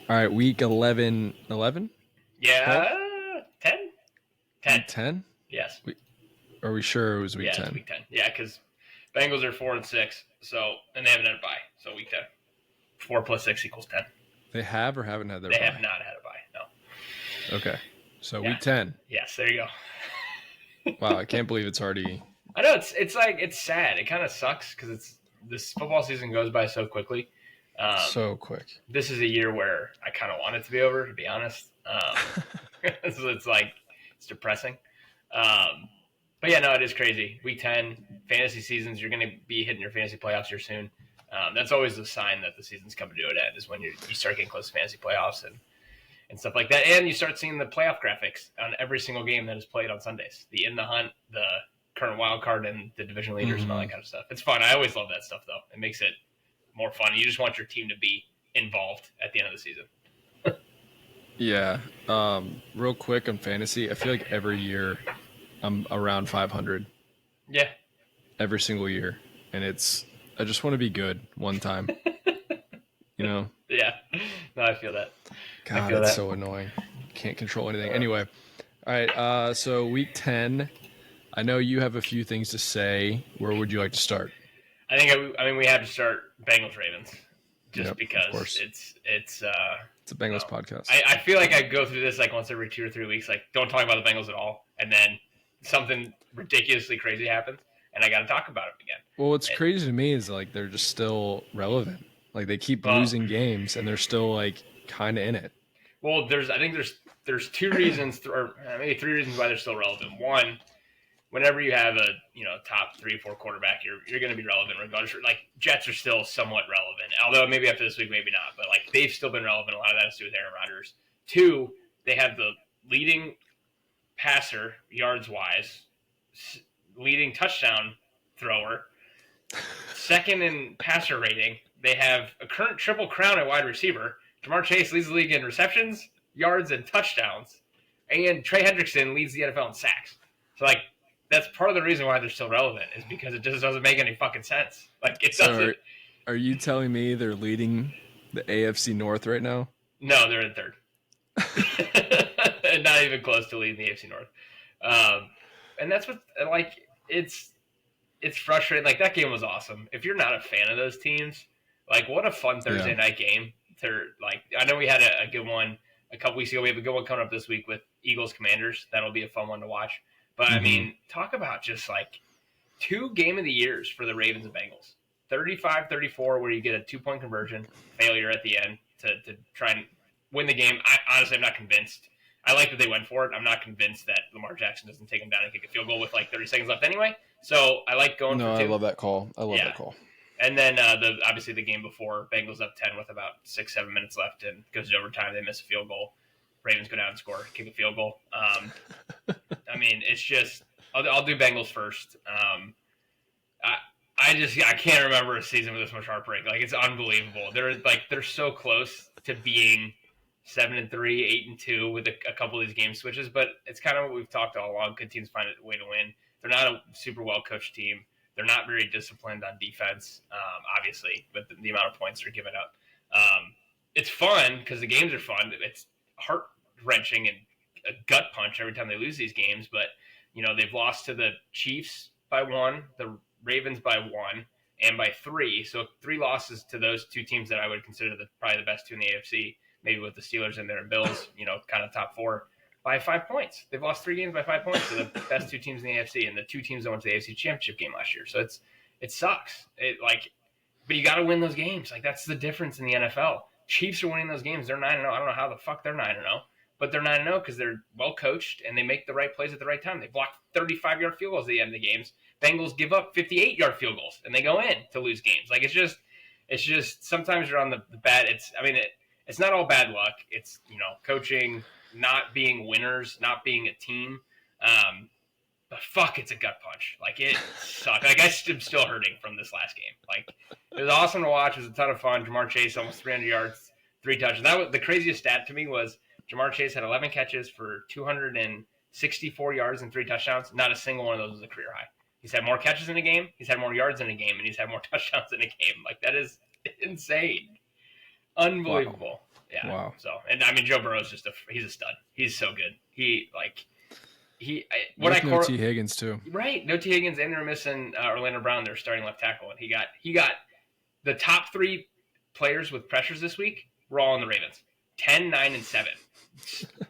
All right, week 11. 11? Yeah, 10? 10. Week 10? Yes. Are we sure it was week Yeah, 10? it's week 10. Yeah, because Bengals are 4-6, and they haven't had a bye, so week 10. 4 plus 6 equals 10. They have or haven't had their They bye? have not had a bye, no. Okay. So Yeah. week 10. Yes, there you go. Wow, I can't believe it's already. I know, it's sad. It kind of sucks because this football season goes by so quickly. So quick. This is a year where I kind of want it to be over, to be honest. So it's depressing. But yeah, no, it is crazy. Week 10, fantasy seasons, you're going to be hitting your fantasy playoffs here soon. That's always a sign that the season's coming to an end, is when you start getting close to fantasy playoffs and stuff like that. And you start seeing the playoff graphics on every single game that is played on Sundays. The in the hunt, the current wild card, and the division leaders and all that kind of stuff. It's fun. I always love that stuff, though. It makes it more fun. You just want your team to be involved at the end of the season. Yeah. Real quick on fantasy, I feel like every year I'm around 500. Yeah. Every single year. And I just want to be good one time. Yeah. No, I feel that. God, that's so annoying. Can't control anything. Anyway. All right. So week 10, I know you have a few things to say. Where would you like to start? I mean, we have to start Bengals Ravens, just because it's a Bengals podcast. I feel like I go through this like once every 2 or 3 weeks. Like, don't talk about the Bengals at all, and then something ridiculously crazy happens, and I got to talk about it again. Well, what's crazy to me is like they're just still relevant. Like they keep losing games, and they're still like kind of in it. Well, I think there's 2 reasons, or maybe 3 reasons why they're still relevant. One, whenever you have a top 3 or 4 quarterback, you're going to be relevant regardless. Like, Jets are still somewhat relevant, although maybe after this week, maybe not. But like, they've still been relevant. A lot of that has to do with Aaron Rodgers. 2, they have the leading passer yards wise, leading touchdown thrower, second in passer rating. They have a current triple crown at wide receiver. Jamar Chase leads the league in receptions, yards, and touchdowns, and Trey Hendrickson leads the NFL in sacks. So like, that's part of the reason why they're still relevant, is because it just doesn't make any fucking sense. Like, it doesn't. Are you telling me they're leading the AFC North right now? No, they're in third. Not even close to leading the AFC North. And that's what, like, it's frustrating. Like, that game was awesome. If you're not a fan of those teams, like, what a fun Thursday night game. Like, I know we had a good one a couple weeks ago. We have a good one coming up this week with Eagles Commanders. That'll be a fun one to watch. But, I mean, talk about just, like, 2 game of the years for the Ravens and Bengals. 35-34, where you get a 2-point conversion, failure at the end to try and win the game. Honestly, I'm not convinced. I like that they went for it. I'm not convinced that Lamar Jackson doesn't take him down and kick a field goal with, like, 30 seconds left anyway. So I like going for 2. No, I love that call. That call. And then obviously the game before, Bengals up 10 with about 6-7 minutes left and goes to overtime. They miss a field goal. Ravens go down and score, kick a field goal. I mean, it's just I'll do Bengals first. I can't remember a season with this much heartbreak. Like, it's unbelievable. They're so close to being 7-3, 8-2 with a couple of these game switches, but it's kind of what we've talked all along. Good teams find a way to win. They're not a super well coached team. They're not very disciplined on defense, obviously, with the amount of points they're giving up. It's fun because the games are fun. It's heart-wrenching and a gut punch every time they lose these games. But, they've lost to the Chiefs by 1, the Ravens by 1, and by 3. So 3 losses to those 2 teams that I would consider probably the best 2 in the AFC, maybe with the Steelers in there and Bills, kind of top 4. By 5 points. They've lost 3 games by 5 points to the best 2 teams in the AFC, and the 2 teams that went to the AFC Championship game last year. So it sucks. But you got to win those games. Like, that's the difference in the NFL. Chiefs are winning those games. They're 9-0. I don't know how the fuck they're 9-0, but they're 9-0 because they're well coached and they make the right plays at the right time. They block 35-yard field goals at the end of the games. Bengals give up 58-yard field goals and they go in to lose games. Like, it's just sometimes you're on the bad. It's not all bad luck. It's coaching, not being winners, not being a team. But fuck, it's a gut punch. Like, it sucked. Like, I'm still hurting from this last game. Like, it was awesome to watch. It was a ton of fun. Jamar Chase, almost 300 yards, 3 touches. That was the craziest stat to me. Was Jamar Chase had 11 catches for 264 yards and 3 touchdowns. Not a single one of those was a career high. He's had more catches in a game. He's had more yards in a game, and he's had more touchdowns in a game. Like, that is insane, unbelievable. Yeah. Wow. So, and I mean, Joe Burrow's he's a stud. He's so good. With no T. Higgins too. Right. No T. Higgins, and they're missing Orlando Brown, their starting left tackle, and he got the top 3 players with pressures this week were all on the Ravens. 10, 9, and 7.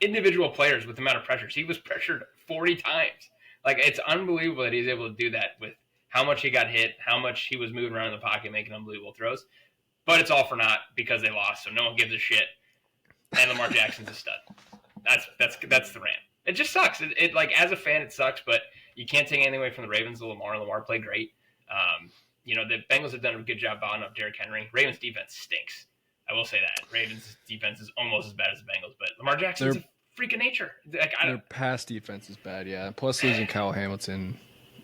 Individual players with the amount of pressures. He was pressured 40 times. Like, it's unbelievable that he's able to do that with how much he got hit, how much he was moving around in the pocket, making unbelievable throws. But it's all for naught because they lost, so no one gives a shit. And Lamar Jackson's a stud. That's the rant. It just sucks. It like, as a fan, it sucks, but you can't take anything away from the Ravens. Lamar played great. The Bengals have done a good job botting up Derrick Henry. Ravens defense stinks. I will say that. Ravens defense is almost as bad as the Bengals, but Lamar Jackson's a freak of nature. Their pass defense is bad, yeah. Plus losing Kyle Hamilton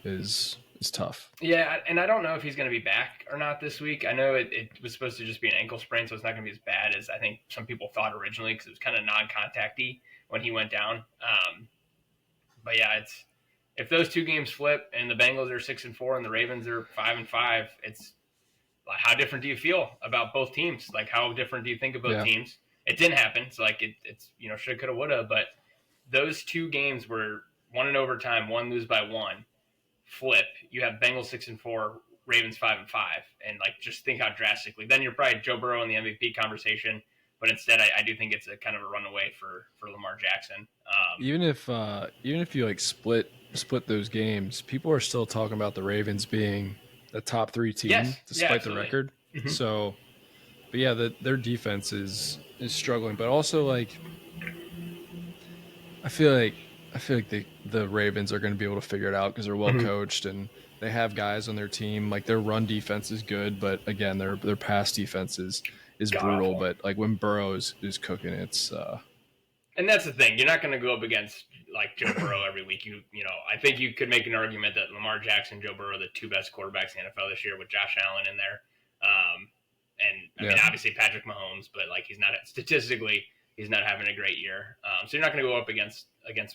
is tough. Yeah, and I don't know if he's going to be back or not this week. I know it was supposed to just be an ankle sprain, so it's not going to be as bad as I think some people thought originally because it was kind of non-contacty when he went down. But yeah, if those 2 games flip and the Bengals are 6-4 and the Ravens are 5-5, it's like, how different do you feel about both teams? Like, how different do you think of both teams? It didn't happen, so like it's shoulda, coulda, woulda. But those 2 games were one in overtime, one lose by 1. Flip, you have Bengals 6-4, Ravens 5-5, and like, just think how drastically. Then you're probably Joe Burrow in the MVP conversation, but instead, I do think it's a kind of a runaway for Lamar Jackson. Even if you like split those games, people are still talking about the Ravens being the top 3 team despite the record. Mm-hmm. So, but yeah, their defense is struggling, but also like I feel like the Ravens are going to be able to figure it out because they're well coached and they have guys on their team. Like, their run defense is good, but again, their pass defense is brutal. But like, when Burrow is cooking, it's and that's the thing. You're not going to go up against like Joe Burrow every week. I think you could make an argument that Lamar Jackson, Joe Burrow are the 2 best quarterbacks in the NFL this year with Josh Allen in there. I mean, obviously Patrick Mahomes, but like, statistically he's not having a great year. So you're not going to go up against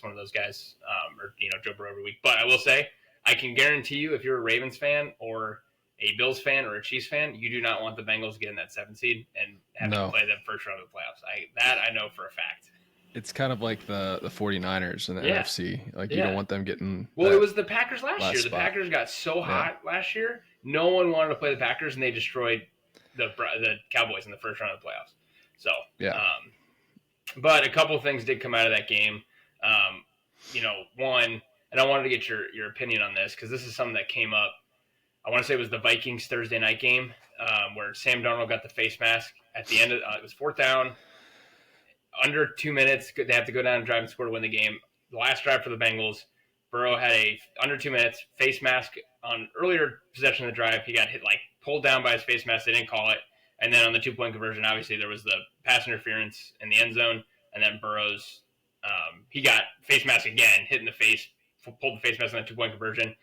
one of those guys, or Joe Burrow every week. But I will say, I can guarantee you, if you're a Ravens fan or a Bills fan or a Chiefs fan, you do not want the Bengals getting that 7th seed and having to play them first round of the playoffs. I know for a fact. It's kind of like the 49ers in the NFC. Like, you don't want them getting. Well, it was the Packers last year. Spot. The Packers got so hot last year. No one wanted to play the Packers, and they destroyed the Cowboys in the first round of the playoffs. So, but a couple of things did come out of that game. One, and I wanted to get your opinion on this because this is something that came up. I want to say it was the Vikings Thursday night game where Sam Darnold got the face mask at the end. It was 4th down, under 2 minutes. They have to go down and drive and score to win the game. The last drive for the Bengals, Burrow had under 2 minutes face mask on earlier possession of the drive. He got pulled down by his face mask. They didn't call it. And then on the 2-point conversion, obviously there was the pass interference in the end zone. And then Burrow's, he got face mask again, hit in the face, pulled the face mask on that 2-point conversion.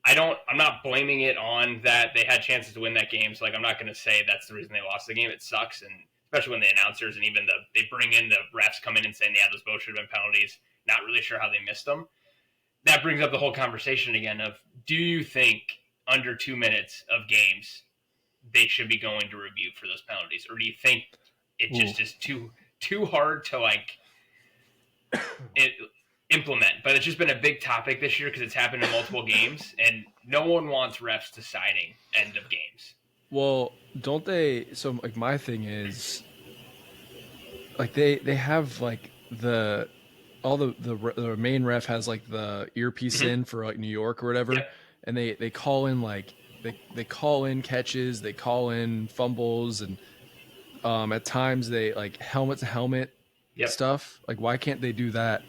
I'm not blaming it on that. They had chances to win that game. So I'm not going to say that's the reason they lost the game. It sucks. And especially when the announcers and even they bring in the refs come in and saying, those both should have been penalties. Not really sure how they missed them. That brings up the whole conversation again of, do you think under 2 minutes of games, they should be going to review for those penalties? Or do you think it just is too hard to implement? But it's just been a big topic this year because it's happened in multiple games, and no one wants refs deciding end of games. Well, don't they? So my thing is, they have the main ref has the earpiece in for New York or whatever, and they call in they call in catches, they call in fumbles, and at times they helmet to helmet stuff. Why can't they do that?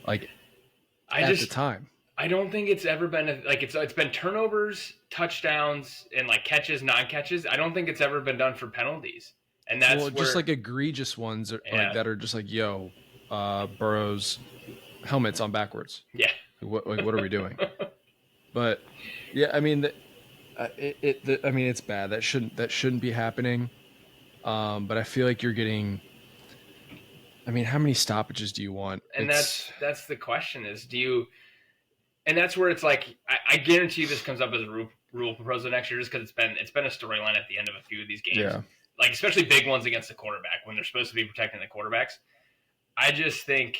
The time. I don't think it's ever been it's been turnovers, touchdowns, and catches, non-catches. I don't think it's ever been done for penalties, and that's just egregious ones that are just Burrow's helmet's on backwards. Yeah. What are we doing? But yeah, I mean, it's bad. That shouldn't be happening. But I feel like you're getting. I mean, how many stoppages do you want? And that's the question: is do you? And that's where it's I guarantee you this comes up as a rule proposal next year, just because it's been a storyline at the end of a few of these games. Yeah. like especially big ones against the quarterback when they're supposed to be protecting the quarterbacks. I just think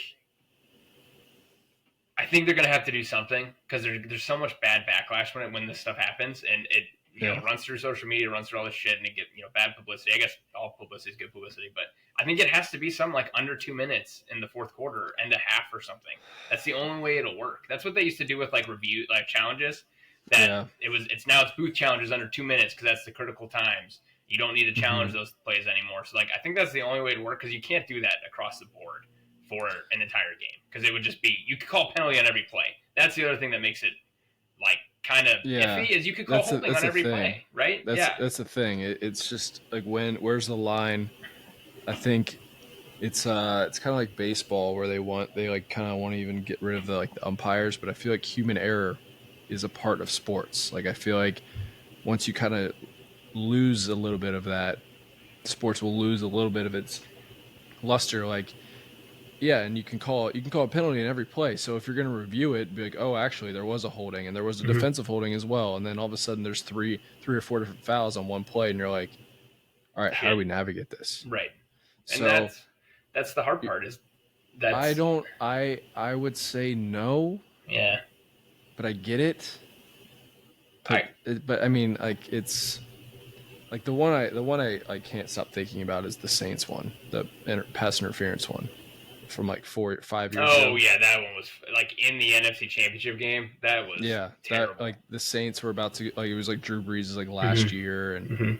they're going to have to do something because there's so much bad backlash when this stuff happens, and it runs through social media, runs through all this shit, and it get bad publicity. I guess all publicity is good publicity, but I think it has to be something like under 2 minutes in the fourth quarter and a half or something. That's the only way it'll work. That's what they used to do with like review like challenges. It's booth challenges under 2 minutes because that's the critical times. You don't need to challenge those plays anymore. So like I think that's the only way to work because you can't do that across the board for an entire game because it would just be you could call penalty on every play. That's the other thing that makes it like kind of iffy is you could call holding on every play, right? That's the thing. It's just like where's the line? I think it's kind of like baseball where they like kind of want to even get rid of the umpires, but I feel like human error is a part of sports. Like I feel like once you kind of lose a little bit of that, sports will lose a little bit of its luster. Like, yeah, and you can call a penalty in every play. So if you're going to review it, be like, oh, actually, there was a holding and there was a defensive holding as well, and then all of a sudden there's three or four different fouls on one play, and you're like, all right, how do we navigate this? Right, and so that's the hard part. Is that I would say no. Yeah, but I get it. But I mean, like it's. Like the one I can't stop thinking about is the Saints one, the pass interference one from like 4 or 5 years ago. Oh yeah, that one was like in the NFC Championship game. That was terrible. That like the Saints were about to like it was like Drew Brees' like last year, and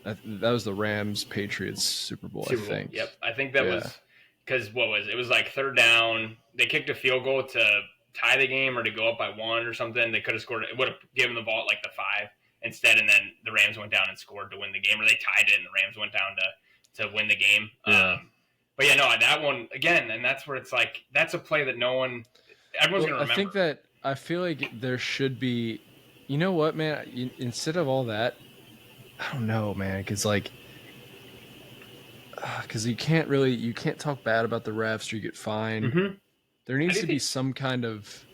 that was the Rams Patriots Super Bowl. I think. Yep, I think that was because it was like third down. They kicked a field goal to tie the game or to go up by 1 or something. They could have scored. It would have given the ball at like the 5. Instead, and then the Rams went down and scored to win the game, or they tied it and the Rams went down to win the game. Yeah. But yeah, no, that one again, and that's where it's like that's a play that everyone's gonna remember. I feel like there should be, you know what, man? Instead of all that, I don't know, man, because you can't talk bad about the refs or you get fined. There needs to be some kind of.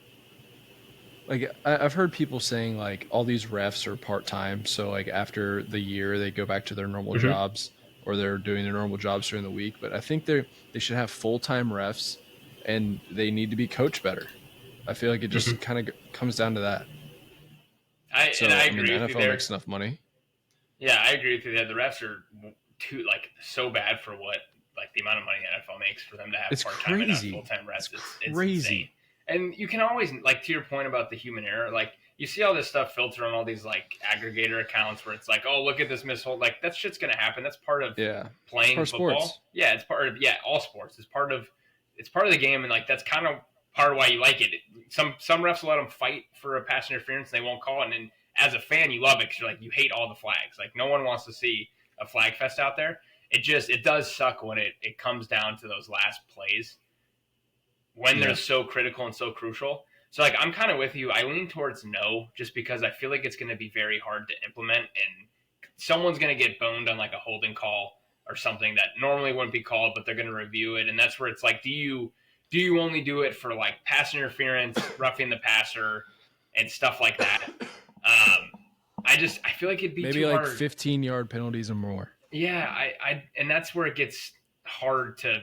Like I've heard people saying like all these refs are part-time, so like after the year they go back to their normal jobs or they're doing their normal jobs during the week. But I think they should have full-time refs and they need to be coached better. I feel like it just kind of comes down to that. I agree with you there. NFL makes enough money. Yeah, I agree with you there. The refs are too so bad for what the amount of money the NFL makes for them to have part-time and not full-time refs. It's crazy. Insane. And you can always, to your point about the human error, you see all this stuff filter on all these, aggregator accounts where it's like, oh, look at this mishold. That shit's going to happen. That's part of playing football. Sports. Yeah, it's part of, all sports. It's part of the game, and, that's kind of part of why you like it. Some refs will let them fight for a pass interference, and they won't call it. And then as a fan, you love it because you're you hate all the flags. No one wants to see a flag fest out there. It does suck when it comes down to those last plays. When they're so critical and so crucial. So, I'm kind of with you. I lean towards no, just because I feel like it's going to be very hard to implement, and someone's going to get boned on, a holding call or something that normally wouldn't be called, but they're going to review it, and that's where it's do you only do it for, pass interference, roughing the passer, and stuff like that? I feel like it'd be maybe too hard. 15-yard penalties or more. Yeah, and that's where it gets hard to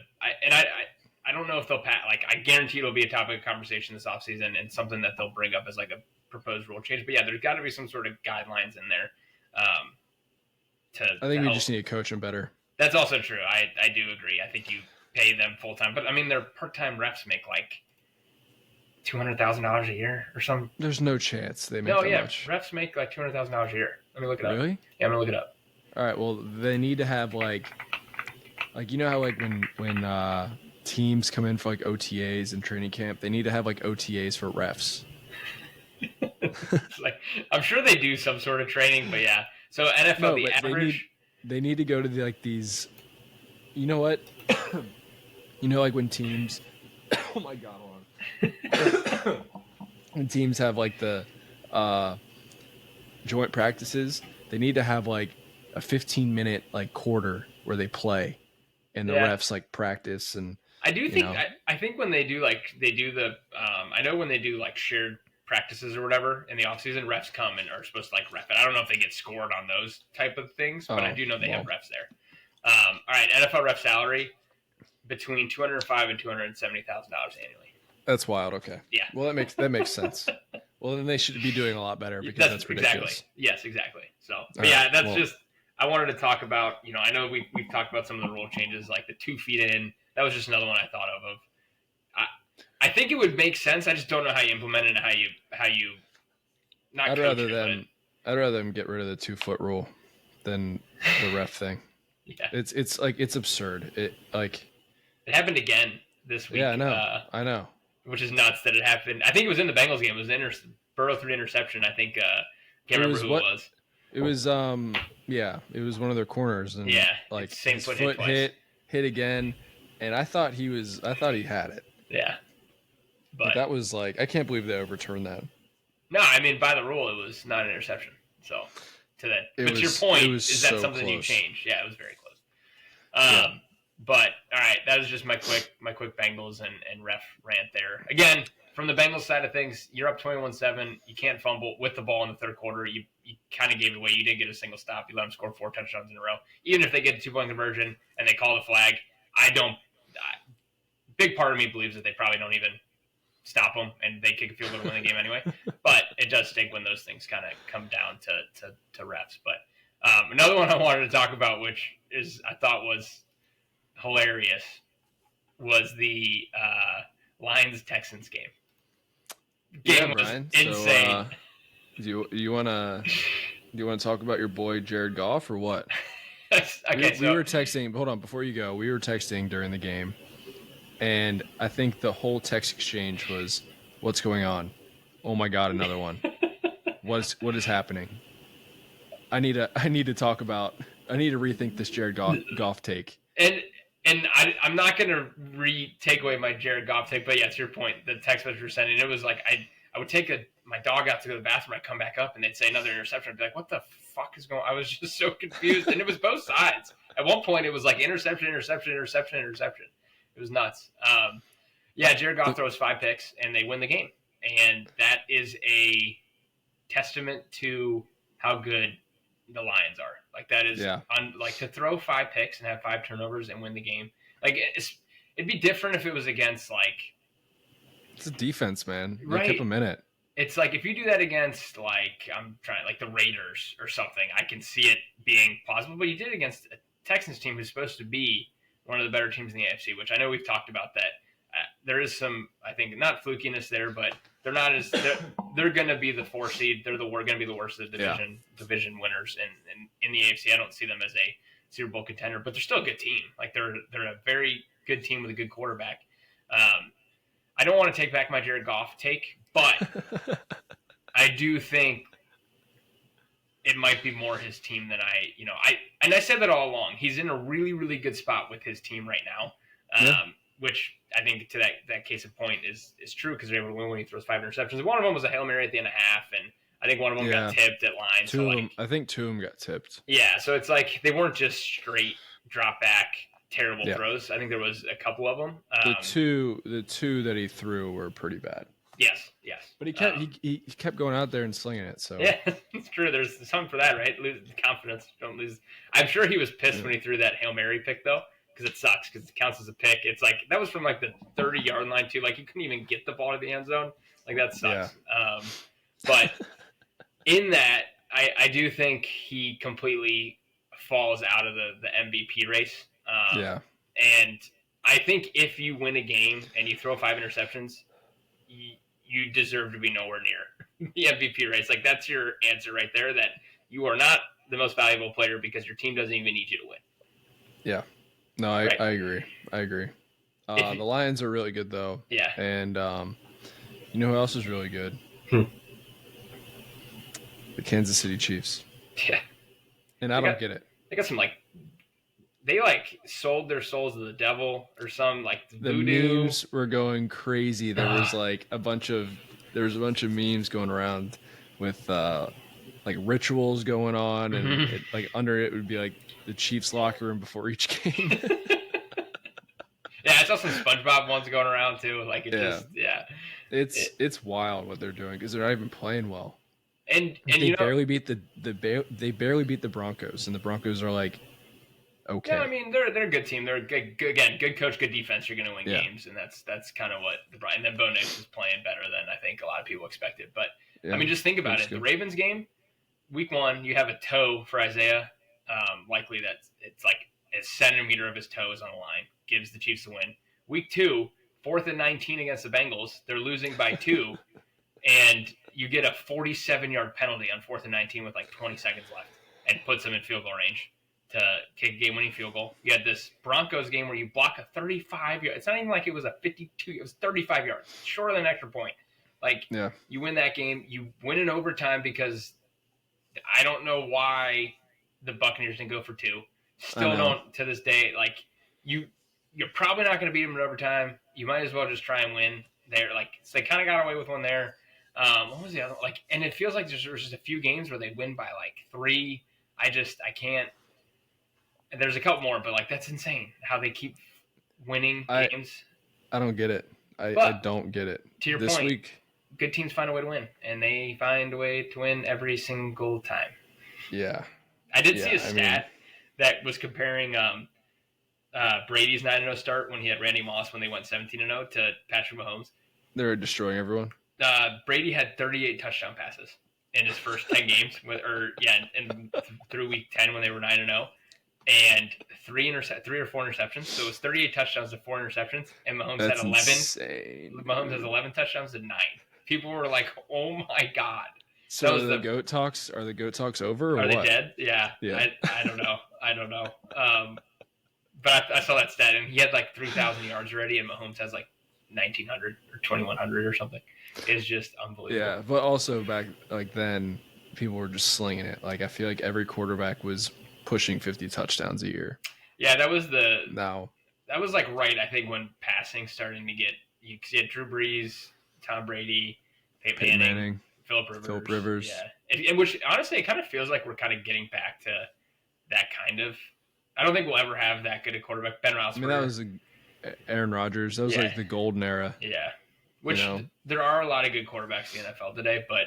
I don't know if they'll pass. I guarantee it'll be a topic of conversation this offseason and something that they'll bring up as a proposed rule change. But yeah, there's got to be some sort of guidelines in there. I think we just need to coach them better. That's also true. I do agree. I think you pay them full time, but I mean, their part-time refs make $200,000 a year or something. There's no chance they make that much. Refs make $200,000 a year. Let me look it up. Really? Yeah, I'm gonna look it up. All right. Well, they need to have you know how when teams come in for OTAs and training camp, they need to have OTAs for refs. I'm sure they do some sort of training, but yeah. So NFL, the average. They need to go to these. You know what? When teams. Oh my God! Hold on. When teams have the joint practices, they need to have a 15-minute quarter where they play, and the refs practice and. I do think I think when they do they do the I know when they do shared practices or whatever in the offseason, refs come and are supposed to like ref it. I don't know if they get scored on those type of things, but I do know they have refs there. All right, NFL ref salary between $205,000 and $270,000 annually. That's wild. Okay. Yeah. Well, that makes sense. Well, then they should be doing a lot better because that's ridiculous. Exactly. Yes, exactly. So, that's I wanted to talk about. I know we've talked about some of the rule changes, like the 2 feet in. That was just another one I thought of. I think it would make sense. I just don't know how you implement it and how you not. I'd rather them get rid of the 2 foot rule than the ref thing. Yeah, it's absurd. It happened again this week. Yeah, I know. Which is nuts that it happened. I think it was in the Bengals game. It was Burrow 3 interception. I think can't remember who it was. It was it was one of their corners and same foot hit again, and I thought he had it. Yeah. But that was I can't believe they overturned that. No, I mean, by the rule, it was not an interception. So, to that. But your point is that something close. You changed. Yeah, it was very close. But, all right, that was just my quick Bengals and ref rant there. Again, from the Bengals side of things, you're up 21-7. You can't fumble with the ball in the third quarter. You kind of gave it away. You didn't get a single stop. You let them score 4 touchdowns in a row. Even if they get a 2-point conversion and they call the flag, big part of me believes that they probably don't even stop them, and they kick a field goal to win the game anyway. But it does stink when those things kind of come down to refs. But another one I wanted to talk about, which I thought was hilarious, was the Lions-Texans game. Game was insane. So, do you want to talk about your boy Jared Goff or what? Okay, we were texting. Hold on, before you go, we were texting during the game. And I think the whole text exchange was, "What's going on? Oh my God, another one! What is happening? I need to talk about. I need to rethink this Jared Goff take." And I'm not gonna take away my Jared Goff take, but yeah, to your point, the text message we're sending, it was like I would take my dog out to go to the bathroom, I'd come back up, and they'd say another interception. I'd be like, "What the fuck is going on?" I was just so confused, and it was both sides. At one point, it was like interception. It was nuts. Jared Goff throws 5 picks, and they win the game. And that is a testament to how good the Lions are. Like, that is to throw 5 picks and have 5 turnovers and win the game. Like, it'd be different if it was against, it's a defense, man. Right. They keep them in it. It's like, if you do that against, the Raiders or something, I can see it being possible. But you did it against a Texans team who's supposed to be one of the better teams in the AFC, which I know we've talked about that. There is some, I think, not flukiness there, but they're not as they're going to be the 4 seed. They're going to be the worst of the division winners in the AFC. I don't see them as a Super Bowl contender, but they're still a good team. Like, they're a very good team with a good quarterback. I don't want to take back my Jared Goff take, but I do think it might be more his team than I said that all along. He's in a really, really good spot with his team right now, which I think to that case of point is true, because they're able to win when he throws 5 interceptions. One of them was a Hail Mary at the end of half, and I think one of them got tipped at line. I think 2 of them got tipped. Yeah, so it's like they weren't just straight drop back terrible throws. I think there was a couple of them. The two that he threw were pretty bad. Yes. But he kept going out there and slinging it. So yeah, it's true. There's something for that, right? Lose confidence. Don't lose. I'm sure he was pissed when he threw that Hail Mary pick, though, because it sucks, because it counts as a pick. It's like, that was from the 30-yard line too. Like, you couldn't even get the ball to the end zone. Like, that sucks. Yeah. But in that, I do think he completely falls out of the MVP race. And I think if you win a game and you throw 5 interceptions, you deserve to be nowhere near the MVP race. Like, that's your answer right there, that you are not the most valuable player because your team doesn't even need you to win. Yeah. No, I agree. The Lions are really good, though. Yeah. And you know who else is really good? The Kansas City Chiefs. Yeah. And I don't get it. They got some, they sold their souls to the devil or some the voodoo. Memes were going crazy. There was a bunch of memes going around with rituals going on, and under it would be the Chiefs locker room before each game. Yeah, I saw some SpongeBob ones going around too. It's wild what they're doing because they're not even playing well. And They barely beat they barely beat the Broncos, and the Broncos are like yeah, I okay. mean they're a good team. They're again good coach, good defense. You're going to win Yeah, games, and that's kind of what the and then Bo Nix is playing better than I think a lot of people expected. But I yeah, mean, just think about looks it. The good. Ravens game, week 1, you have a toe for Isaiah. Likely that it's like a centimeter of his toe is on the line, gives the Chiefs the win. Week 2, 4th and 19 against the Bengals. They're losing by 2, and you get a 47-yard penalty on 4th and 19 with like 20 seconds left, and puts them in field goal range to kick a game-winning field goal. You had this Broncos game where you block a 35-yard. It's not even like it was a 52. It was 35 yards, shorter than an extra point. Like Yeah, you win that game, you win in overtime because I don't know why the Buccaneers didn't go for 2. I Still know. don't to this day. Like you're probably not going to beat them in overtime. You might as well just try and win. They're like so they kind of got away with one there. What was the other like? And it feels like there's just a few games where they win by like 3. I can't. And there's a couple more, but like that's insane how they keep winning I games. I don't get it. I But don't get it. to your This point, week, good teams find a way to win, and they find a way to win every single time. yeah, I did see yeah. a I mean, stat that was comparing Brady's 9-0 start when he had Randy Moss when they went 17-0 to Patrick Mahomes. they're destroying everyone. Brady had 38 touchdown passes in his first 10 games, and through week 10 when they were 9-0, and 3 or 4 interceptions. So it was 38 touchdowns to 4 interceptions, and Mahomes That's had 11. insane. Mahomes has Dude. 11 touchdowns to 9. People were like, "Oh my god!" So That was the goat talks? Are the goat talks over or Are they what? dead? Yeah. Yeah. I don't know. I don't know. But I saw that stat, and he had like 3,000 yards already, and Mahomes has like 1,900 or 2,100 or something. It's just unbelievable. Yeah, but also back like then, people were just slinging it. Like I feel like every quarterback was pushing 50 touchdowns a year. Yeah, Now, that was like right. I think when passing starting to get you had Drew Brees, Tom Brady, Peyton Peyton Manning, Manning, Phillip Rivers. Yeah, and which honestly, it kind of feels like we're kind of getting back to that kind of. I don't think we'll ever have that good a quarterback. Ben Roethlisberger. I mean, that was Aaron Rodgers. That was Yeah. like the golden era. Yeah, which there are a lot of good quarterbacks in the NFL today, but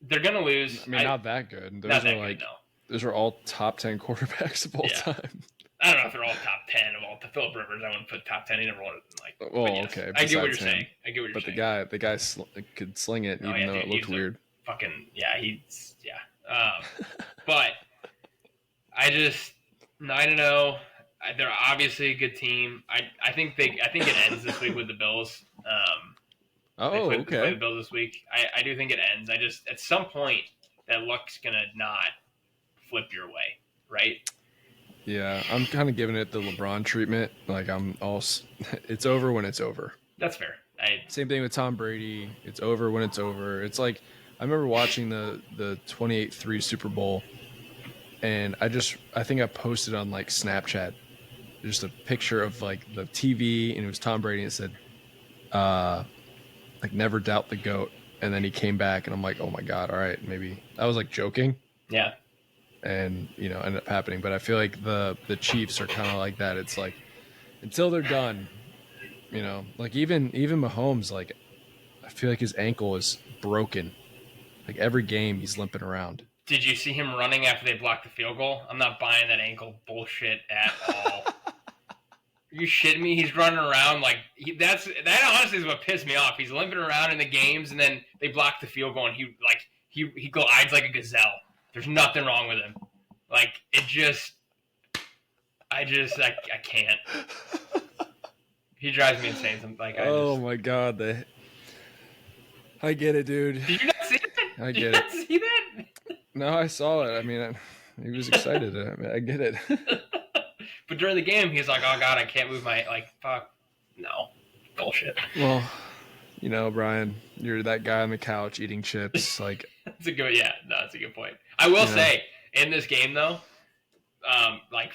they're gonna lose. I mean, not that good. Those not are that like good, no. those are all top 10 quarterbacks of all Yeah. time. I don't know if they're all top 10 of all. The Philip Rivers, I wouldn't put top 10. He never wanted like. Well, but yes, okay. I get what you're besides him. saying. I get what you're But saying. the guy could sling it, even though dude, it looked he's weird. Fucking yeah, he's yeah. But I just 9-0. They're obviously a good team. I think it ends this week with the Bills. Oh, they play the okay. Bills this week. I do think it ends. I just at some point that luck's gonna not flip your way, right? Yeah, I'm kind of giving it the LeBron treatment. Like it's over when it's over. That's fair. Same thing with Tom Brady. It's over when it's over. It's like I remember watching the 28-3 Super Bowl, and I think I posted on like Snapchat just a picture of like the TV, and it was Tom Brady, and it said, like never doubt the GOAT. And then he came back, and I'm like, oh my god, all right, maybe I was like joking. Yeah. And ended up happening. But I feel like the Chiefs are kind of like that. It's like until they're done, like even Mahomes, like I feel like his ankle is broken. Like every game he's limping around. Did you see him running after they blocked the field goal? I'm not buying that ankle bullshit at all. Are you shitting me? He's running around like that honestly is what pissed me off. He's limping around in the games, and then they block the field goal, and he glides like a gazelle. There's nothing wrong with him. Like I can't. He drives me insane. My god, I get it, dude. Did you not see that? I Did you get not see that? No, I saw it. I mean, he was excited. I get it. But during the game, he's like, "Oh God, I can't move my fuck." No, bullshit. Well, Brian, you're that guy on the couch eating chips. Like, That's a good point. I will say in this game though,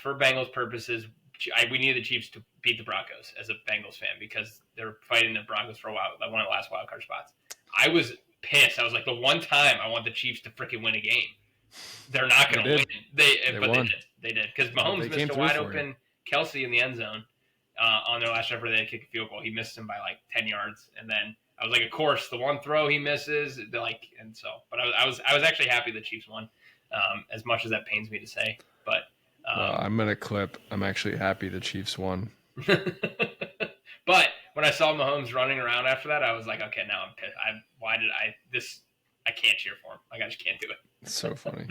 for Bengals purposes, we needed the Chiefs to beat the Broncos as a Bengals fan because they were fighting the Broncos for a while, like one of the last wild card spots. I was pissed. I was like, the one time I want the Chiefs to freaking win a game. They're not going to win. They did. They did because Mahomes missed a wide open Kelsey in the end zone, on their last effort. They had to kick a field goal. He missed him by like 10 yards, and then I was like, of course, the one throw he misses, and so. But I was actually happy the Chiefs won, as much as that pains me to say. But I'm gonna clip. I'm actually happy the Chiefs won. But when I saw Mahomes running around after that, I was like, okay, now I'm pissed. I can't cheer for him. Like, I just can't do it. It's so funny.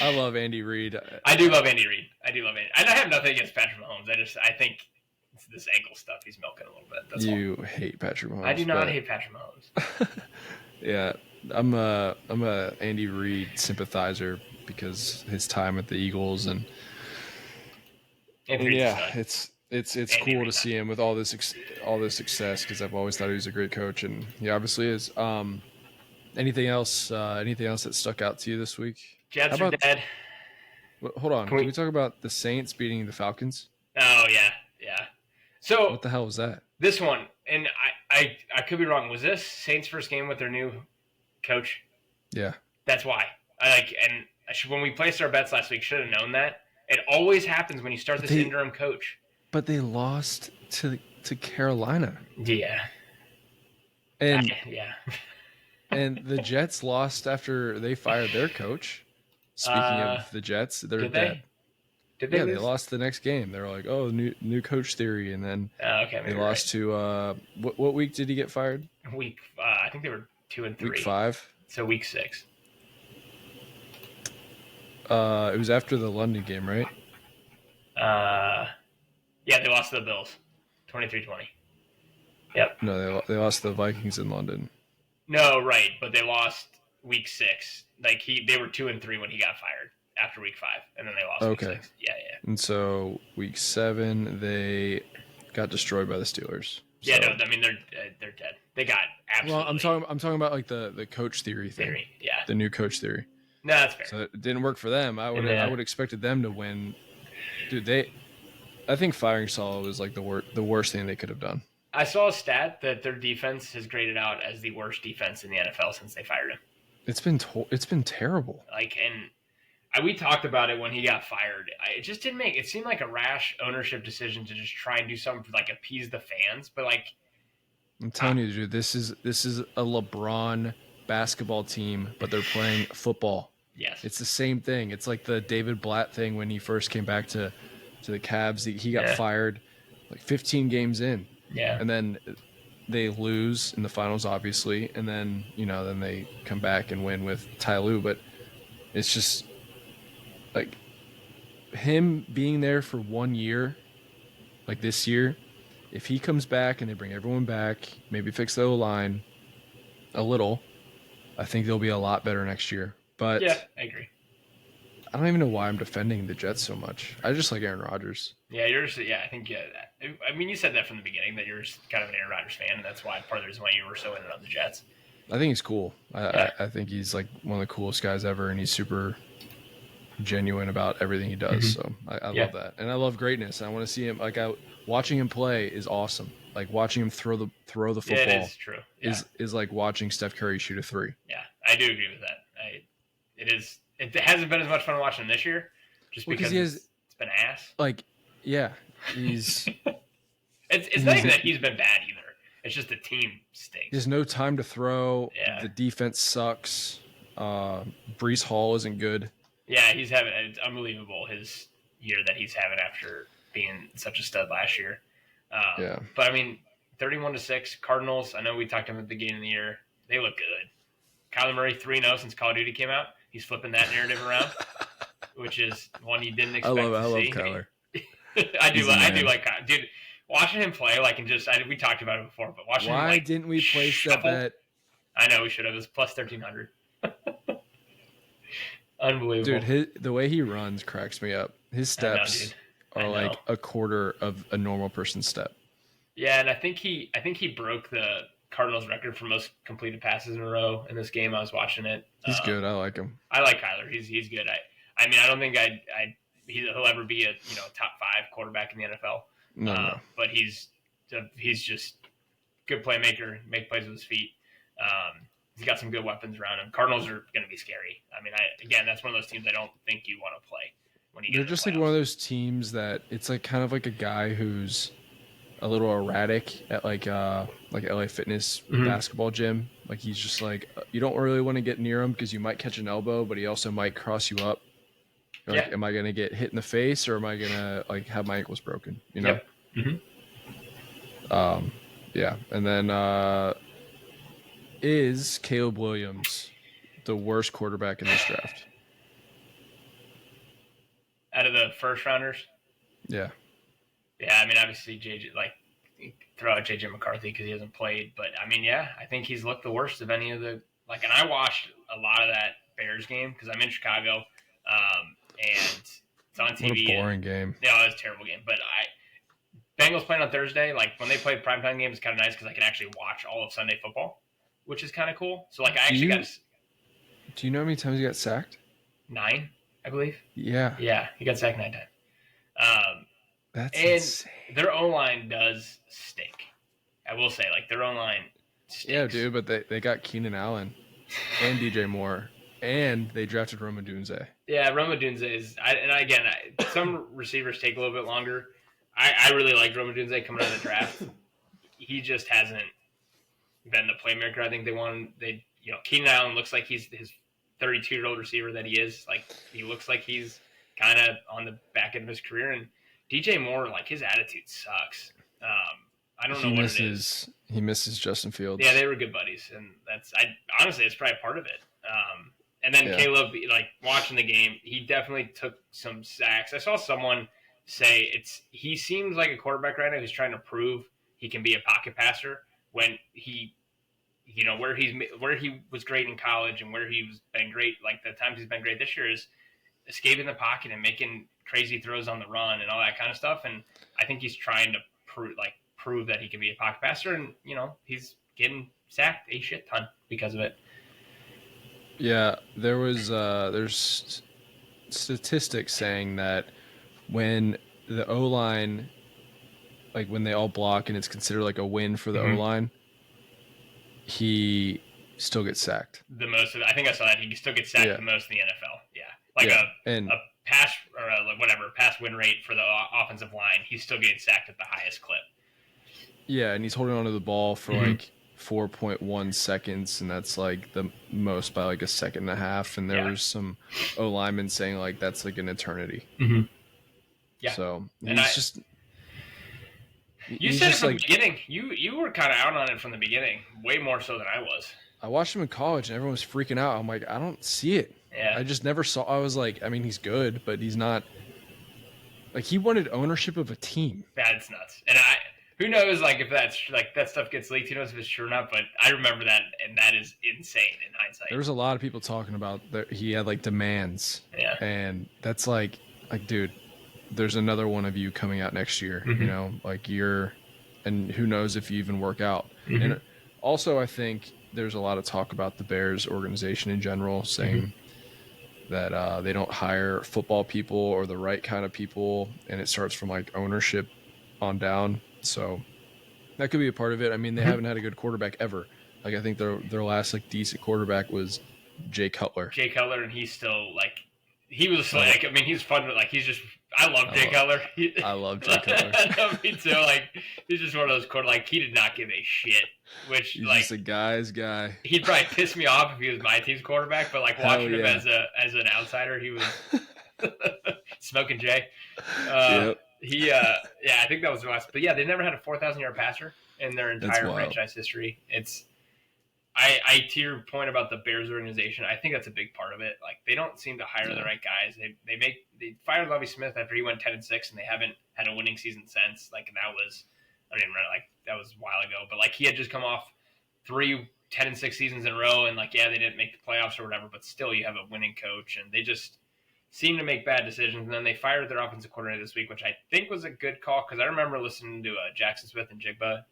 I love Andy Reid. I do love Andy Reid. And I have nothing against Patrick Mahomes. I think it's this ankle stuff he's milking a little bit. That's you all. Hate Patrick Mahomes. I do not hate Patrick Mahomes. Yeah, I'm a Andy Reid sympathizer because his time at the Eagles and yeah, it's cool to see him with all this success because I've always thought he was a great coach and he obviously is. Anything else that stuck out to you this week? Jets are dead. Hold on. Can we talk about the Saints beating the Falcons? Oh yeah. So what the hell was that? This one, and I could be wrong. Was this Saints' first game with their new coach? Yeah. That's why. When we placed our bets last week, should have known that. It always happens when you start this interim coach. But they lost to Carolina. Yeah. And yeah. And the Jets lost after they fired their coach. Speaking of the Jets, they're dead. Did they? Yeah, they lost the next game. They were like, "Oh, new coach theory," and then they lost to what week did he get fired? I think they were 2 and 3. Week 5. So week 6. It was after the London game, right? Yeah, they lost to the Bills, 23-20. Yep. No, they lost to the Vikings in London. No, right, but they lost week 6. Like they were 2 and 3 when he got fired after week 5, and then they lost week 6. Yeah. And so week 7, they got destroyed by the Steelers. Yeah, no, I mean they're dead. They got absolutely. Well, I'm talking about like the coach theory thing. Yeah. The new coach theory. No, that's fair. So it didn't work for them. I would expected them to win. Dude, I think firing Saul was like the worst thing they could have done. I saw a stat that their defense has graded out as the worst defense in the NFL since they fired him. It's been terrible. We talked about it when he got fired. It just didn't make it seemed like a rash ownership decision to just try and do something to, like, appease the fans. But I'm telling you, dude, this is a LeBron basketball team, but they're playing football. Yes, it's the same thing. It's like the David Blatt thing when he first came back to the Cavs. He got fired like 15 games in. Yeah, and then they lose in the finals, obviously, and then then they come back and win with Ty Lue. But it's just like him being there for 1 year, like this year. If he comes back and they bring everyone back, maybe fix the O-line a little, I think they'll be a lot better next year. But yeah, I agree. I don't even know why I'm defending the Jets so much. I just like Aaron Rodgers. Yeah, I think I mean, you said that from the beginning that you're kind of an Aaron Rodgers fan, and that's why part of the reason why you were so in on the Jets. I think he's cool. I think he's like one of the coolest guys ever, and he's super genuine about everything he does. So I love that, and I love greatness. And I want to see him. Watching him play is awesome. Like watching him throw the football. Yeah, it is true. Yeah. Is like watching Steph Curry shoot a 3. Yeah, I do agree with that. It is. It hasn't been as much fun watching him this year, just because it's been ass. Like, yeah, he's. it's not even that he's been bad either. It's just the team stinks. There's no time to throw. Yeah. The defense sucks. Breece Hall isn't good. Yeah, it's unbelievable his year that he's having after being such a stud last year. Yeah. But I mean, 31-6 Cardinals. I know we talked about at the beginning of the year. They look good. Kyler Murray 3-0 since Call of Duty came out. He's flipping that narrative around, which is one you didn't expect. I love Kyler. I do like Kyler, dude. Watching him play, we talked about it before, but watching him. Why didn't we place that bet? I know we should have. It was plus 1,300. Unbelievable, dude. The way he runs cracks me up. His steps are like a quarter of a normal person's step. Yeah, and I think he broke the Cardinals record for most completed passes in a row in this game. I was watching it. He's good. I like him. I like Kyler. He's good. I mean, I don't think he'll ever be a top 5 quarterback in the NFL. No. But he's just good playmaker. Make plays with his feet. He's got some good weapons around him. Cardinals are going to be scary. I mean, that's one of those teams I don't think you want to play when you get. They're just like one of those teams that it's like kind of like a guy who's a little erratic at like LA Fitness basketball gym. Like he's just like you don't really want to get near him because you might catch an elbow, but he also might cross you up. You're like, am I gonna get hit in the face or am I gonna like have my ankles broken? You know? Yep. Yeah. And then is Caleb Williams the worst quarterback in this draft? Out of the first rounders? Yeah. Yeah, I mean, obviously, JJ, like, throw out JJ McCarthy because he hasn't played. But, I mean, yeah, I think he's looked the worst of any of the, like, and I watched a lot of that Bears game because I'm in Chicago, and it's on TV. What a boring game. Yeah, it was a terrible game. But Bengals playing on Thursday, like, when they play primetime games, it's kind of nice because I can actually watch all of Sunday football, which is kind of cool. So, like, I actually got to. Do you know how many times he got sacked? 9, I believe. Yeah. Yeah, he got sacked 9 times. That's and insane. Their O-line does stink. I will say, like, their O-line stinks. Yeah, dude, but they got Keenan Allen and DJ Moore, and they drafted Roma Dunze. Yeah, Roma Dunze is, some receivers take a little bit longer. I really like Roma Dunze coming out of the draft. He just hasn't been the playmaker I think they wanted. Keenan Allen looks like he's his 32-year-old receiver that he is. Like, he looks like he's kind of on the back end of his career, and DJ Moore, like, his attitude sucks. I don't know what it is. He misses Justin Fields. Yeah, they were good buddies, and honestly, it's probably part of it. And then Caleb, like, watching the game, he definitely took some sacks. I saw someone say he seems like a quarterback right now who's trying to prove he can be a pocket passer when he, where he was great in college and where he's been great, like the times he's been great this year is escaping the pocket and making crazy throws on the run and all that kind of stuff. And I think he's trying to prove that he can be a pocket passer, and he's getting sacked a shit ton because of it. Yeah, there's statistics saying that when the O-line, like when they all block and it's considered like a win for the O-line, he still gets sacked. The most, I think I saw that he still gets sacked the most in the NFL. Yeah, like a pass or pass win rate for the offensive line, he's still getting sacked at the highest clip. Yeah, and he's holding onto the ball for like 4.1 seconds, and that's like the most by like a second and a half. And there was some O linemen saying like that's like an eternity. Yeah. So You said it from the beginning. You were kind of out on it from the beginning, way more so than I was. I watched him in college, and everyone was freaking out. I'm like, I don't see it. Yeah. I just never saw. I was like, I mean, he's good, but he's not. Like, he wanted ownership of a team. That's nuts. And who knows, like, if that's like that stuff gets leaked, who knows if it's true or not, but I remember that, and that is insane in hindsight. There was a lot of people talking about that he had like demands. Yeah. And that's like dude, there's another one of you coming out next year, and who knows if you even work out. And also I think there's a lot of talk about the Bears organization in general saying that they don't hire football people or the right kind of people, and it starts from like ownership on down. So that could be a part of it. I mean, they haven't had a good quarterback ever. Like, I think their last like decent quarterback was Jay Cutler. And he's still like, he was like, I mean, he's fun, but like, he's just, I love Jay Cutler. I love Jay Cutler. Me too. Like, he's just one of those like, he did not give a shit. Which, he's like, just a guy's guy. He'd probably piss me off if he was my team's quarterback, but like watching him as an outsider, he was smoking Jay. Yep. I think that was the last. But yeah, they never had a 4,000-yard passer in their entire franchise history. I to your point about the Bears organization, I think that's a big part of it. Like, they don't seem to hire the right guys. They fired Lovie Smith after he went 10-6, and they haven't had a winning season since. Like, and that was a while ago. But like, he had just come off 3 10-6 seasons in a row, and like, yeah, they didn't make the playoffs or whatever, but still, you have a winning coach, and they just seem to make bad decisions. And then they fired their offensive coordinator this week, which I think was a good call, because I remember listening to a Jackson Smith and Jigba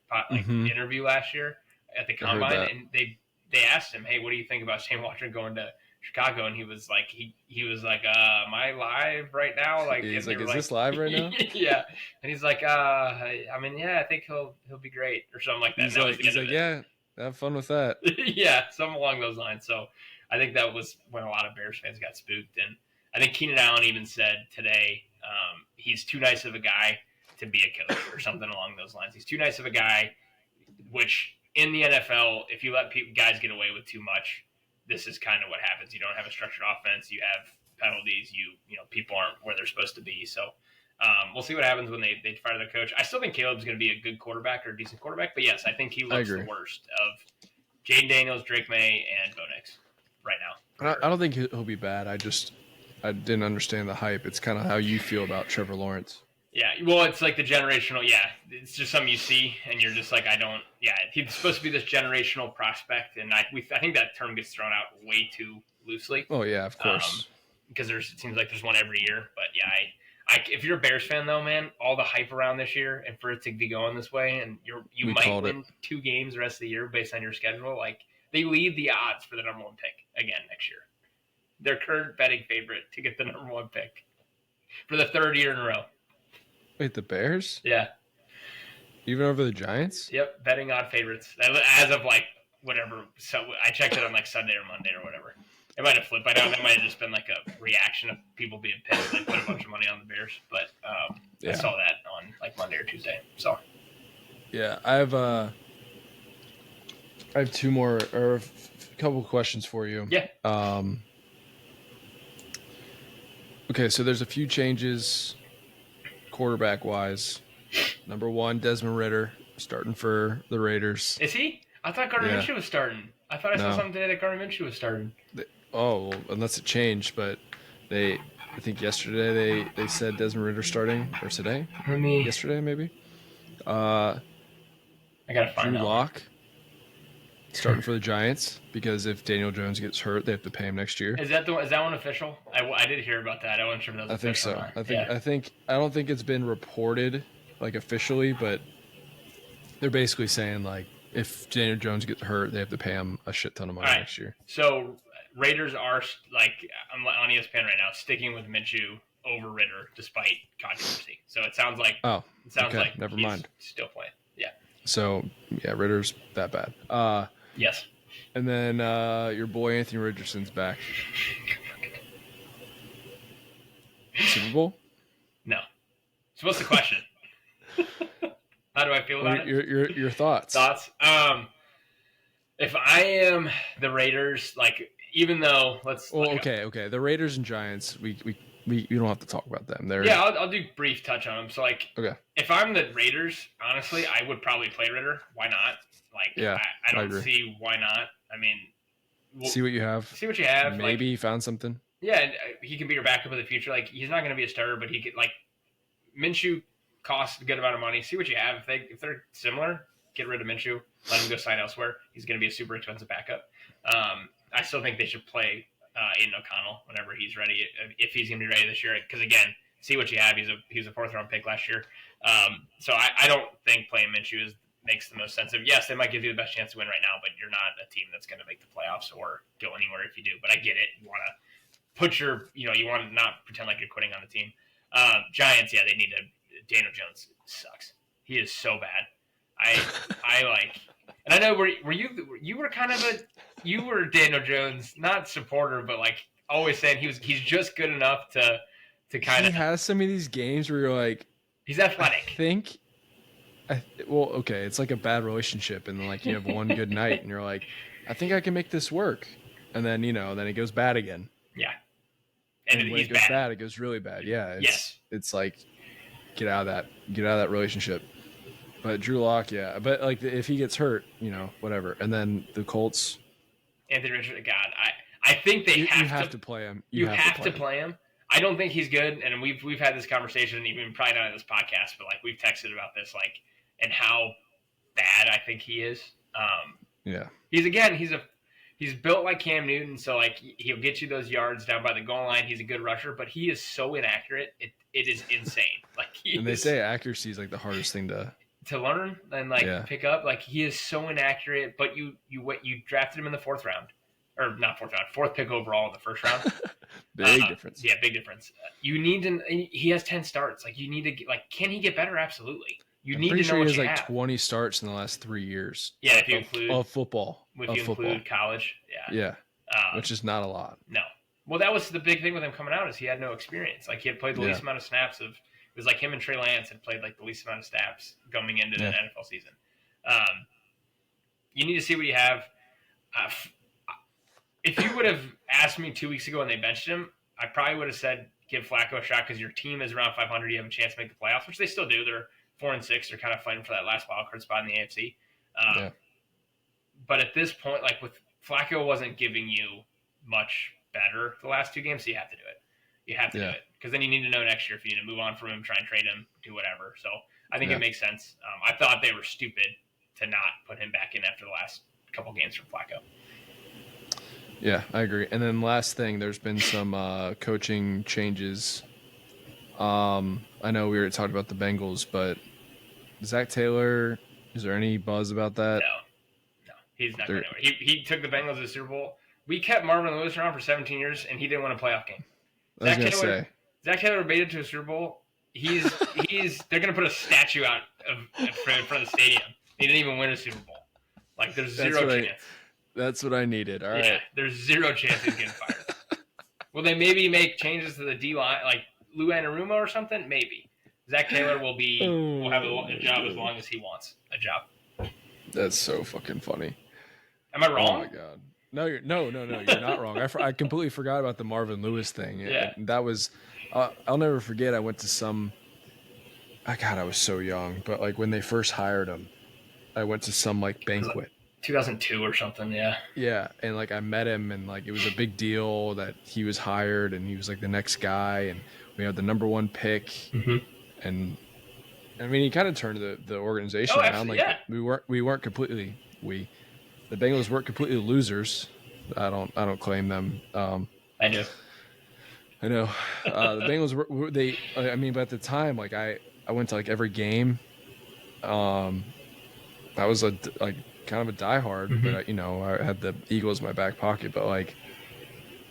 interview last year at the combine, and they asked him, hey, what do you think about Shane Waldron going to Chicago? And he was like, am I live right now? Like, he's like, is this live right now? Yeah. And he's like, I mean, yeah, I think he'll be great, or something like that. He's like, yeah, have fun with that. Yeah, something along those lines. So I think that was when a lot of Bears fans got spooked. And I think Keenan Allen even said today, he's too nice of a guy to be a coach or something along those lines. He's too nice of a guy, which in the NFL, if you let guys get away with too much, this is kind of what happens. You don't have a structured offense. You have penalties. People aren't where they're supposed to be. So we'll see what happens when they fire the coach. I still think Caleb's going to be a good quarterback or a decent quarterback. But, yes, I think he looks the worst of Jaden Daniels, Drake May, and Bo Nix right now. I don't think he'll be bad. I didn't understand the hype. It's kind of how you feel about Trevor Lawrence. Yeah, well, it's like the generational. Yeah, it's just something you see, and you're just like, I don't. Yeah, he's supposed to be this generational prospect, and I think that term gets thrown out way too loosely. Oh yeah, of course. Because it seems like there's one every year. But yeah, if you're a Bears fan though, man, all the hype around this year, and for it to be going this way, and you might win 2 games the rest of the year based on your schedule, like they lead the odds for the number 1 pick again next year. Their current betting favorite to get the number 1 pick for the 3rd year in a row. Wait, the Bears? Yeah. Even over the Giants? Yep, betting odd favorites. As of like whatever. So I checked it on like Sunday or Monday or whatever. It might have flipped by now. That might have just been like a reaction of people being pissed. They put a bunch of money on the Bears. But I saw that on like Monday or Tuesday. So yeah, I have 2 more or a couple questions for you. Yeah. Okay, so there's a few changes quarterback-wise. Number 1, Desmond Ridder starting for the Raiders. Is he? I thought Gardner Minshew was starting. I thought I saw something today that Gardner Minshew was starting. Well, unless it changed, but I think yesterday they said Desmond Ridder starting, or today? Yesterday, maybe. I gotta find Drew Lock starting for the Giants, because if Daniel Jones gets hurt, they have to pay him next year. Is that one official? I did hear about that. I wasn't sure if that was official. I think so. I don't think it's been reported like officially, but they're basically saying like if Daniel Jones gets hurt, they have to pay him a shit ton of money next year. So Raiders are like, I'm on ESPN right now, sticking with Minshew over Ridder despite controversy. So it sounds like never mind. Still playing. Yeah. So yeah, Ridder's that bad. Yes. And then your boy Anthony Richardson's back. Super Bowl? No. So what's the question? How do I feel about it? Your thoughts? If I am the Raiders, like, even though okay. The Raiders and Giants, we don't have to talk about them. I'll do brief touch on them. So like, okay, if I'm the Raiders, honestly, I would probably play Ridder. Why not? Like, I don't see why not. I mean, see what you have. Maybe he found something. Yeah, and he can be your backup in the future. Like, he's not going to be a starter, but he could, like, Minshew costs a good amount of money. See what you have. If they're similar, get rid of Minshew. Let him go sign elsewhere. He's going to be a super expensive backup. I still think they should play Aiden O'Connell whenever he's ready, if he's going to be ready this year. Because, again, see what you have. He was a 4th-round pick last year. So I don't think playing Minshew makes the most sense. Yes, they might give you the best chance to win right now, but you're not a team that's going to make the playoffs or go anywhere if you do. But I get it. You want to put you want to not pretend like you're quitting on the team. Giants, they need to. Daniel Jones sucks. He is so bad. I like, and I know you were kind of you were Daniel Jones, not supporter, but like always saying he's just good enough to kind of. He has some of these games where you're like, he's athletic. It's like a bad relationship, and then like you have one good night, and you're like, I think I can make this work, and then then it goes bad again. Yeah, and when it goes bad, it goes really bad. Yeah, it's like get out of that relationship. But Drew Lock, but like if he gets hurt, whatever. And then the Colts, Anthony Richardson, God, I think you have to play him. You have to play him. I don't think he's good, and we've had this conversation, even probably not on this podcast, but like we've texted about this, like, and how bad I think he is. He's built like Cam Newton, so like he'll get you those yards down by the goal line. He's a good rusher, but he is so inaccurate. It is insane. Like they say accuracy is like the hardest thing to learn and pick up. Like he is so inaccurate, but you drafted him in the 4th round, or not 4th round, 4th pick overall in the 1st round. Big difference. Yeah, big difference. You need to. He has 10 starts. Like you need to. Can he get better? Absolutely. I'm pretty sure he has like 20 starts in the last 3 years. Yeah, if you include football. If you include college, yeah, which is not a lot. No. Well, that was the big thing with him coming out is he had no experience. Like he had played the least amount of snaps of was like him and Trey Lance had played like the least amount of snaps going into the NFL season. You need to see what you have. If you would have asked me 2 weeks ago when they benched him, I probably would have said give Flacco a shot because your team is around 500. You have a chance to make the playoffs, which they still do. They're 4-6. They're kind of fighting for that last wild card spot in the AFC. But at this point, like with Flacco wasn't giving you much better the last 2 games, so you have to do it. You have to do it because then you need to know next year if you need to move on from him, try and trade him, do whatever. So I think it makes sense. I thought they were stupid to not put him back in after the last couple games from Flacco. Yeah, I agree. And then last thing, there's been some coaching changes. I know we already talked about the Bengals, but Zach Taylor, is there any buzz about that? No, he's not going anywhere. He took the Bengals to the Super Bowl. We kept Marvin Lewis around for 17 years, and he didn't win a playoff game. Zach Taylor made it to a Super Bowl. They're going to put a statue out in front of the stadium. He didn't even win a Super Bowl. Like, there's zero chance. That's what I needed. All right. There's zero chance he's getting fired. Will they maybe make changes to the D-line, like Lou Anarumo or something? Maybe. Zach Taylor will have a job as long as he wants a job. That's so fucking funny. Am I wrong? Oh my god. No, you're not wrong. I completely forgot about the Marvin Lewis thing. Yeah. That was I'll never forget. I went to some. I was so young, but like when they first hired him, I went to some like banquet. 2002 or something, yeah. Yeah, and like I met him, and like it was a big deal that he was hired, and he was like the next guy, and we had the number 1 pick, and I mean he kind of turned the organization around. Like we weren't completely the Bengals weren't completely losers. I don't claim them. I do. I know the Bengals were they. I mean, but at the time, like I went to like every game. I was kind of a diehard, but I had the Eagles in my back pocket. But like,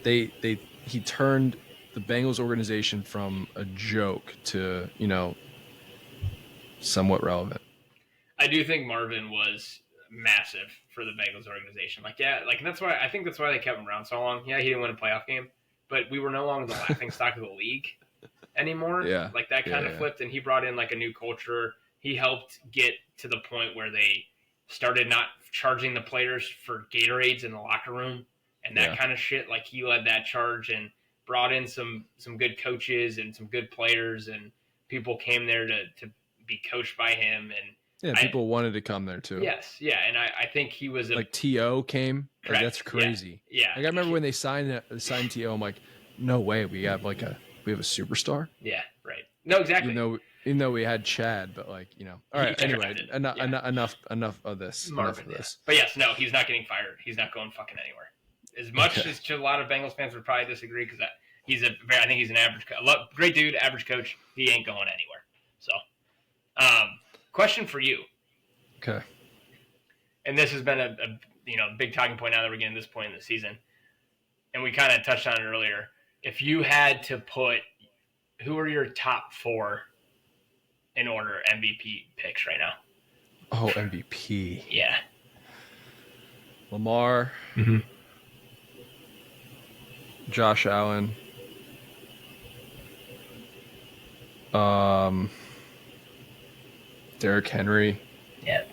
he turned the Bengals organization from a joke to somewhat relevant. I do think Marvin was massive for the Bengals organization. And that's why I think that's why they kept him around so long. Yeah, he didn't win a playoff game, but we were no longer the laughing stock of the league anymore. Yeah, like that kind of flipped, and he brought in like a new culture. He helped get to the point where they started not charging the players for Gatorades in the locker room and that kind of shit. Like he led that charge and brought in some good coaches and some good players, and people came there to be coached by him. And people wanted to come there too. Yes, yeah, and I think he was like T.O. came. Like, that's crazy. Yeah. Like I remember when they signed T.O. I'm like, no way, we have a superstar. Yeah, right. No, exactly. Even though we had Chad, but like, all right. Anyway, enough of this. Marvin, But yes, no, he's not getting fired. He's not going fucking anywhere. As much as a lot of Bengals fans would probably disagree, because I think he's an average, great dude, average coach. He ain't going anywhere. So, question for you. Okay. And this has been a big talking point now that we're getting to this point in the season, and we kind of touched on it earlier. If you had to put, who are your top 4 in order MVP picks right now? Oh, MVP. Yeah. Lamar. Josh Allen. Derrick Henry. Yeah.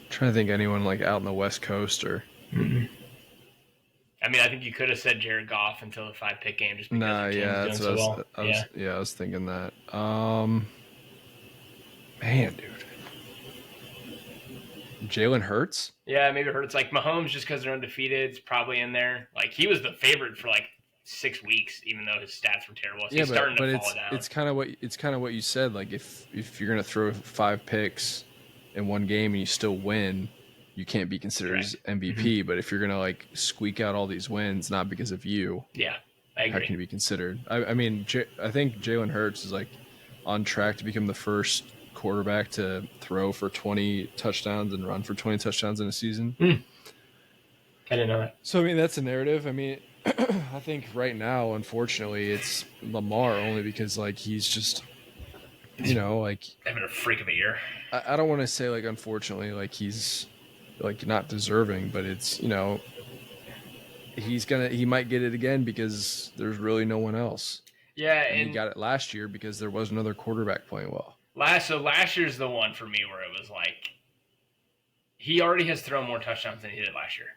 Trying to think anyone like out in the West Coast or. I mean, I think you could have said Jared Goff until the 5-pick game just because that's what I was thinking that. Man, dude. Jalen Hurts? Yeah, maybe Hurts. Like Mahomes, just because they're undefeated, is probably in there. Like he was the favorite for like 6 weeks, even though his stats were terrible. So he's starting to fall down. It's kind of what you said. Like if you're gonna throw 5 picks in one game and you still win, you can't be considered as MVP. But if you're gonna like squeak out all these wins, not because of you, I agree. How can you be considered? I mean, I think Jalen Hurts is like on track to become the first quarterback to throw for 20 touchdowns and run for 20 touchdowns in a season. I didn't know that. So I mean, that's a narrative. I mean, I think right now, unfortunately, it's Lamar only because like he's just, like having a freak of a year. I don't want to say like unfortunately like he's like not deserving, but it's he might get it again because there's really no one else. Yeah, And he got it last year because there was another quarterback playing well. Last year's the one for me where it was like he already has thrown more touchdowns than he did last year.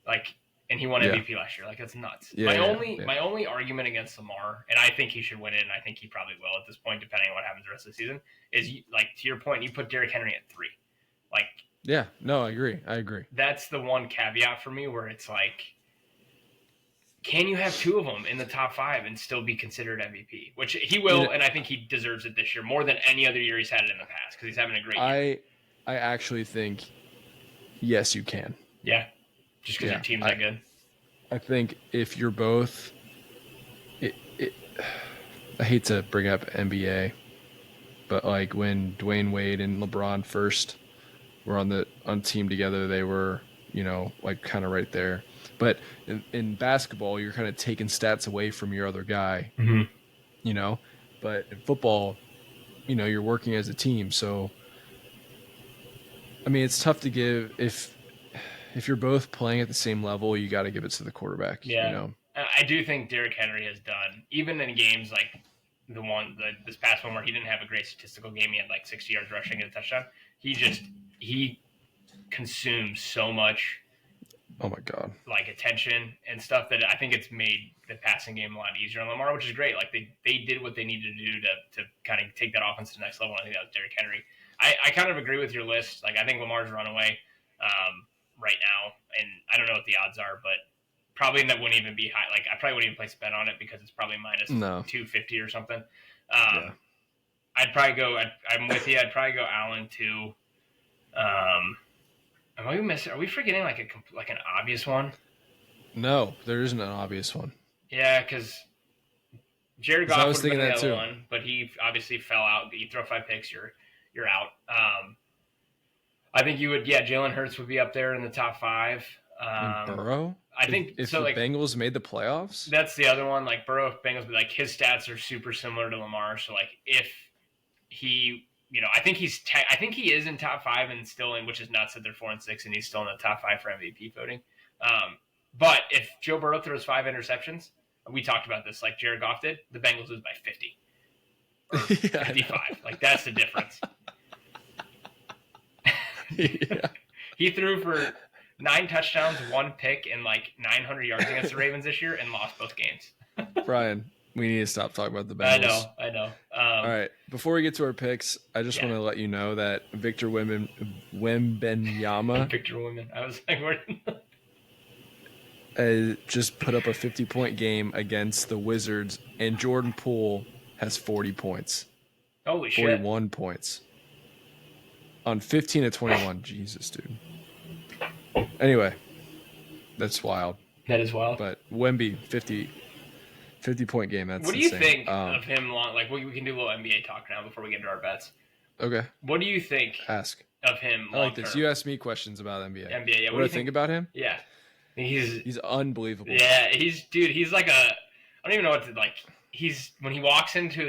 Like, and he won MVP last year. Like, that's nuts. My only argument against Lamar, and I think he should win it, and I think he probably will at this point, depending on what happens the rest of the season, is like to your point, you put Derrick Henry at 3. Like, yeah, no, I agree. That's the one caveat for me where it's like, can you have 2 of them in the top 5 and still be considered MVP? Which he will, and I think he deserves it this year more than any other year he's had it in the past because he's having a great year. I actually think, yes, you can. Yeah, just because your team's that good. I think if you're both, I hate to bring up NBA, but like when Dwayne Wade and LeBron first were on team together, they were, like kind of right there. But in basketball, you're kind of taking stats away from your other guy, But in football, you're working as a team. So, I mean, it's tough to give if you're both playing at the same level, you got to give it to the quarterback. Yeah, I do think Derrick Henry has done, even in games like this past one where he didn't have a great statistical game. He had like 60 yards rushing and a touchdown. He consumes so much. Oh my God! Like attention and stuff that I think it's made the passing game a lot easier on Lamar, which is great. Like they did what they needed to do to kind of take that offense to the next level. And I think that was Derrick Henry. I kind of agree with your list. Like I think Lamar's runaway right now, and I don't know what the odds are, but probably that wouldn't even be high. Like I probably wouldn't even place a bet on it because it's probably minus 250 or something. I'd probably go. I'm with you. I'd probably go Allen too. Are we forgetting like an obvious one? No, there isn't an obvious one. Yeah, because Jared Goff would have been the other one, but he obviously fell out. You throw 5 picks, you're out. I think you would. Yeah, Jalen Hurts would be up there in the top 5. Burrow. I think if so. The like Bengals made the playoffs, that's the other one. Like Burrow, Bengals, but like his stats are super similar to Lamar. So like if he. I think I think he is in top 5 and still in, which is nuts that they're 4-6 and he's still in the top 5 for MVP voting. But if Joe Burrow throws 5 interceptions, we talked about this, like Jared Goff did, the Bengals lose by 50 or 55. Like that's the difference. He threw for 9 touchdowns, 1 pick, and like 900 yards against the Ravens this year and lost both games. Brian, we need to stop talking about the Bengals. I know. All right. Before we get to our picks, I just want to let you know that Victor Wembanyama. Victor Wembanyama. I was like, where? Just put up a 50-point game against the Wizards, and Jordan Poole has 40 points. Holy shit. 41 points. On 15 of 21. Jesus, dude. Anyway, that's wild. That is wild. But Wemby, 50-point game. That's what do you insane. think of him? Like, we can do a little NBA talk now before we get into our bets. Okay. What do you think? Ask. Of him. I like this. You ask me questions about NBA. Yeah. What do I think about him? Yeah. He's unbelievable. Yeah, he's like I don't even know what to like. When he walks into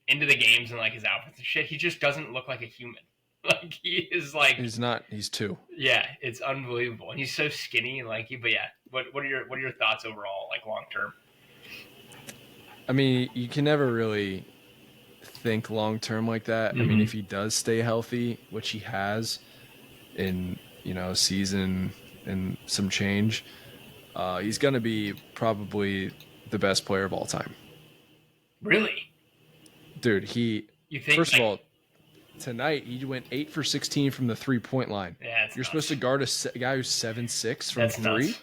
into the games and like his outfits and shit, he just doesn't look like a human. Like he is like he's 2. Yeah, it's unbelievable. And he's so skinny and but yeah. What are your thoughts overall, like long term? I mean, you can never really think long term like that. Mm-hmm. I mean, if he does stay healthy, which he has in a season and some change, he's going to be probably the best player of all time. Really? Dude, you think, first of all, tonight he went 8 for 16 from the 3-point line. Yeah, you're supposed to guard a guy who's 7'6" from 3. Nuts.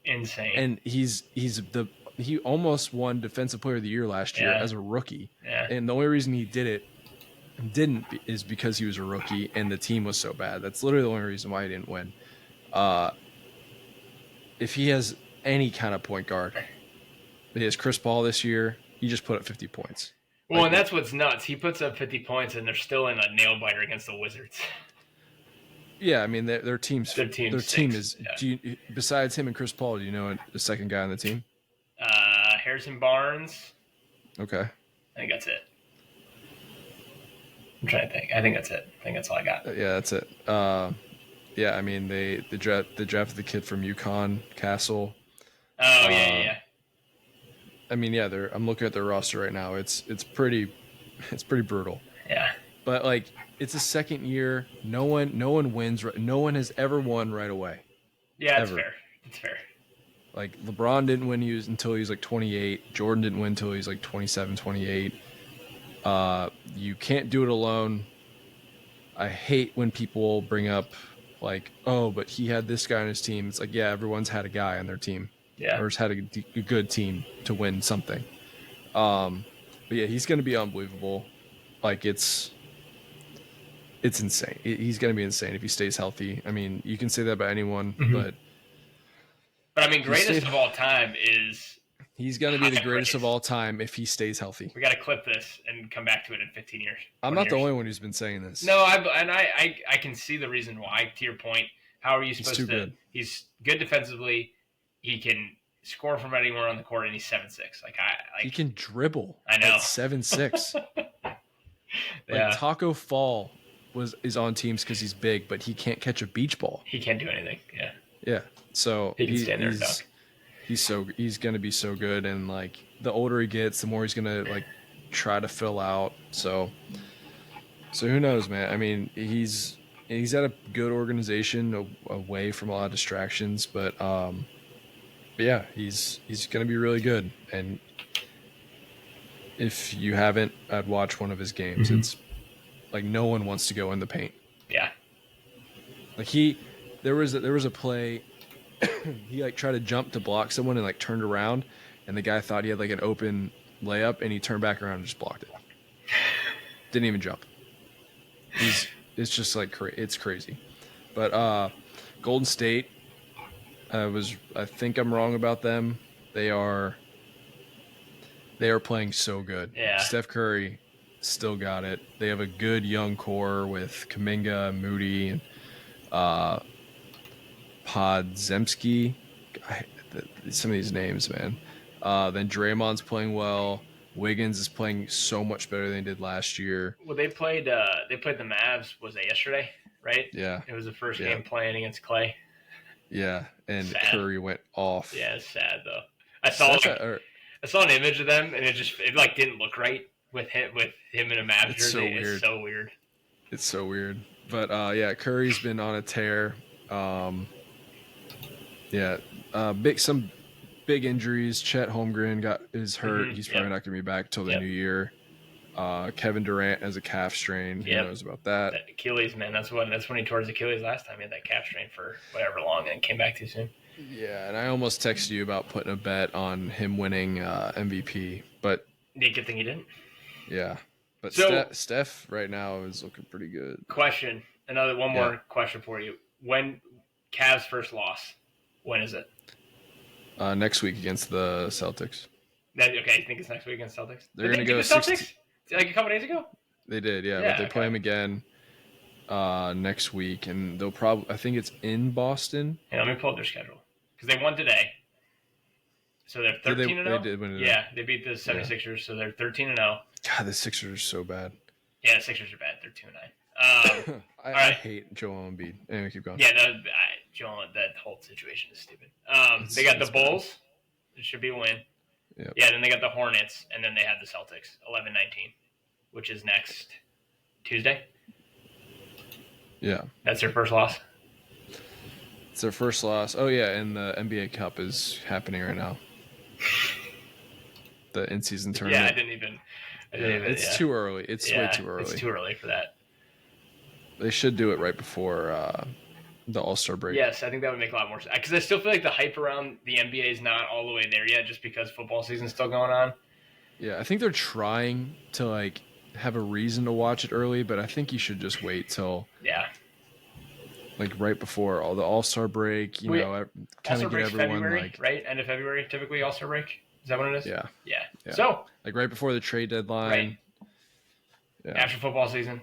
Insane. And he almost won Defensive Player of the Year last year as a rookie. Yeah. And the only reason he didn't is because he was a rookie and the team was so bad. That's literally the only reason why he didn't win. If he has any kind of point guard, he has Chris Paul this year, he just put up 50 points. Well, and that's what's nuts. He puts up 50 points and they're still in a nail biter against the Wizards. Yeah, I mean their team is. Yeah. Besides him and Chris Paul, do you know the second guy on the team? Harrison Barnes. Okay. I think that's it. I'm trying to think. I think that's it. I think that's all I got. Yeah, that's it. Yeah, I mean they drafted the kid from UConn, Castle. Oh Uh, yeah. I mean, yeah, I'm looking at their roster right now. It's pretty it's pretty brutal. Yeah. But like it's a second year. No one wins. No one has ever won right away. Yeah, it's Ever. fair. It's fair. Like LeBron didn't win until he was like 28. Jordan didn't win until he was like 27, 28. You can't do it alone. I hate when people bring up like, oh, but he had this guy on his team. It's like, yeah, everyone's had a guy on their team, Yeah. or has had a good team to win something. But yeah, he's going to be unbelievable. Like it's insane. He's going to be insane if he stays healthy. I mean, you can say that about anyone, but But I mean, he greatest stayed. of all time is He's going to be high the greatest of praise. all time if he stays healthy. We got to clip this and come back to it in 15 years. I'm not 20 the years. only one who's been saying this. No, I can see the reason why. To your point, how are you supposed too to? good. He's good defensively. He can score from anywhere on the court, and he's 7'6". He can dribble. I know. At 7'6". Yeah. Like Taco Fall is on teams because he's big, but he can't catch a beach ball. He can't do anything. Yeah. Yeah, so He can stand there and dunk. He's gonna be so good, and like the older he gets, the more he's gonna like try to fill out. So who knows, man? I mean, he's at a good organization away from a lot of distractions, but yeah, he's gonna be really good. And if you haven't, I'd watch one of his games. It's like no one wants to go in the paint. Yeah. Like there was a play. He like tried to jump to block someone and like turned around, and the guy thought he had like an open layup, and he turned back around and just blocked it. Didn't even jump. It's just like it's crazy. But Golden State, I think I'm wrong about them. They are playing so good. Yeah. Steph Curry still got it. They have a good young core with Kuminga, Moody, and Podzemski. Some of these names, man. Then Draymond's playing well. Wiggins is playing so much better than he did last year. Well, they played the Mavs. Was it yesterday? Right. Yeah. It was the first game playing against Clay. Yeah, and Sad. Curry went off. Yeah, it's sad though. I saw an image of them, and it like didn't look right with him in a Mavs jersey. It's so weird. It's so weird. But yeah, Curry's been on a tear. Some big injuries. Chet Holmgren is hurt. He's probably not going to be back till the new year. Kevin Durant has a calf strain. Who knows about that? That Achilles, man. That's when he tore his Achilles last time. He had that calf strain for whatever long, and came back too soon. Yeah, and I almost texted you about putting a bet on him winning MVP, but good thing he didn't. Yeah, but Steph right now is looking pretty good. Question. One more question for you. When Cavs' first loss, when is it? Next week against the Celtics. Okay, you think it's next week against Celtics? They're going to go the Celtics like a couple days ago? They did, yeah. But they play them again next week, and they'll probably. I think it's in Boston. Yeah, let me pull up their schedule because they won today, so they're 13-0. They did win today. Yeah, they beat the 76ers, so they're 13-0. God, the Sixers are so bad. Yeah, the Sixers are bad. They're 2-9. I hate Joel Embiid. Anyway, keep going. Yeah, Joel, that whole situation is stupid. They got the Bulls. Bad. It should be a win. Yep. Yeah, then they got the Hornets, and then they have the Celtics, 11-19, which is next Tuesday. Yeah. That's their first loss? It's their first loss. Oh, yeah, and the NBA Cup is happening right now. The in-season tournament. Yeah, I didn't even. It's too early. It's way too early. It's too early for that. They should do it right before the All-Star break. Yes, I think that would make a lot more sense. Because I still feel like the hype around the NBA is not all the way there yet, just because football season's still going on. Yeah, I think they're trying to like have a reason to watch it early, but I think you should just wait till like right before all the All-Star break. Kind of get everyone February, like right, end of February, typically All-Star break. Is that what it is? Yeah. So like right before the trade deadline. Right. Yeah. After football season.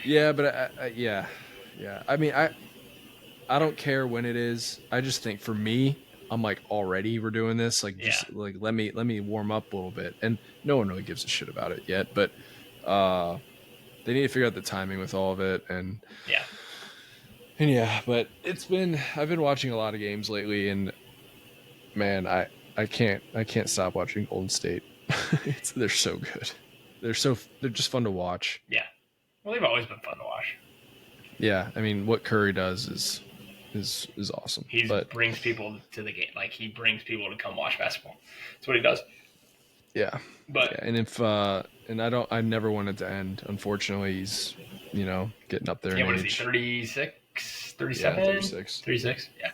Yeah, but I mean, I don't care when it is. I just think for me, I'm like, already we're doing this. Like, just like let me warm up a little bit. And no one really gives a shit about it yet. But they need to figure out the timing with all of it. And And yeah, but I've been watching a lot of games lately, and man, I can't stop watching Golden State. They're so good. They're just fun to watch. Yeah. Well, they've always been fun to watch. Yeah, I mean, what Curry does is awesome. He But brings people to the game. Like, he brings people to come watch basketball. That's what he does. yeah, But yeah, and if and I never want it to end. Unfortunately, he's getting up there yeah, in what age. is he? 36, 37? Yeah, 36. 36. Yeah.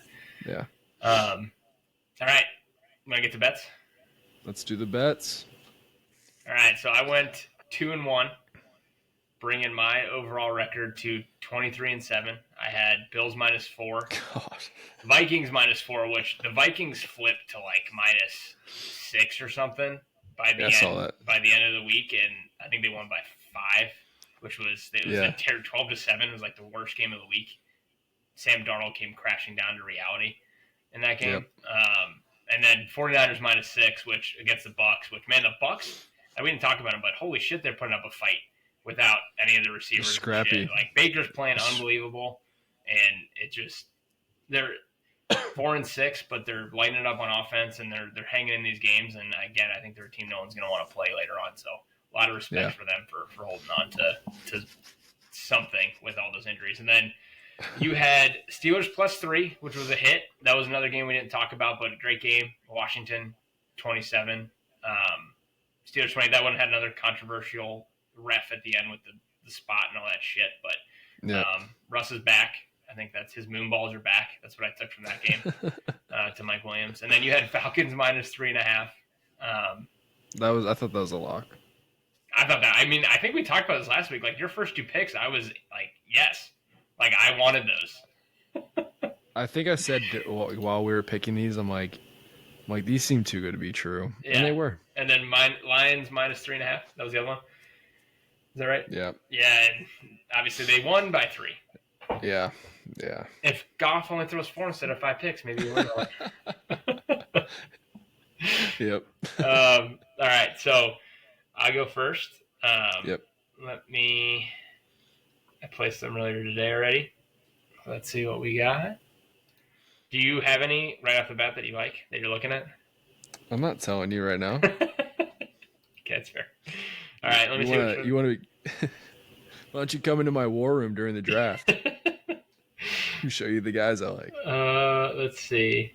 Yeah. All right. I'm gonna get to bets. Let's do the bets. All right. So I went 2-1, bringing my overall record to 23-7. I had Bills -4, God. Vikings -4, which the Vikings flipped to like -6 or something by the Yeah, I end. saw that. By the end of the week, and I think they won by 5, which was Yeah. 12-7 was like the worst game of the week. Sam Darnold came crashing down to reality in that game. Yep. And then 49ers -6, which against the Bucks, which, man, the Bucks, we didn't talk about them, but holy shit, they're putting up a fight without any of the receivers. Scrappy. Like, Baker's playing unbelievable, and it just, they're 4-6, but they're lighting it up on offense, and they're hanging in these games. And again, I think they're a team no one's going to want to play later on. So a lot of respect for them for holding on to something with all those injuries. And then you had Steelers +3, which was a hit. That was another game we didn't talk about, but a great game. Washington 27. Steelers 20. That one had another controversial ref at the end with the spot and all that shit. But Russ is back. I think that's his moon balls are back. That's what I took from that game to Mike Williams. And then you had Falcons -3.5. I thought that was a lock. I thought that. I mean, I think we talked about this last week. Like, your first 2 picks, I was like, yes. Like, I wanted those. I think I said while we were picking these, I'm like these seem too good to be true, and they were. And then Lions -3.5. That was the other one. Is that right? Yeah. Yeah, and obviously they won by 3. Yeah. If Goff only throws 4 instead of 5 picks, maybe you win. Yep. All right, so I go first. Yep. I placed them earlier today already. Let's see what we got. Do you have any right off the bat that you like, that you're looking at? I'm not telling you right now. Okay, that's fair. All right, let me see. You want to be... Why don't you come into my war room during the draft? I'll show you the guys I like. Let's see.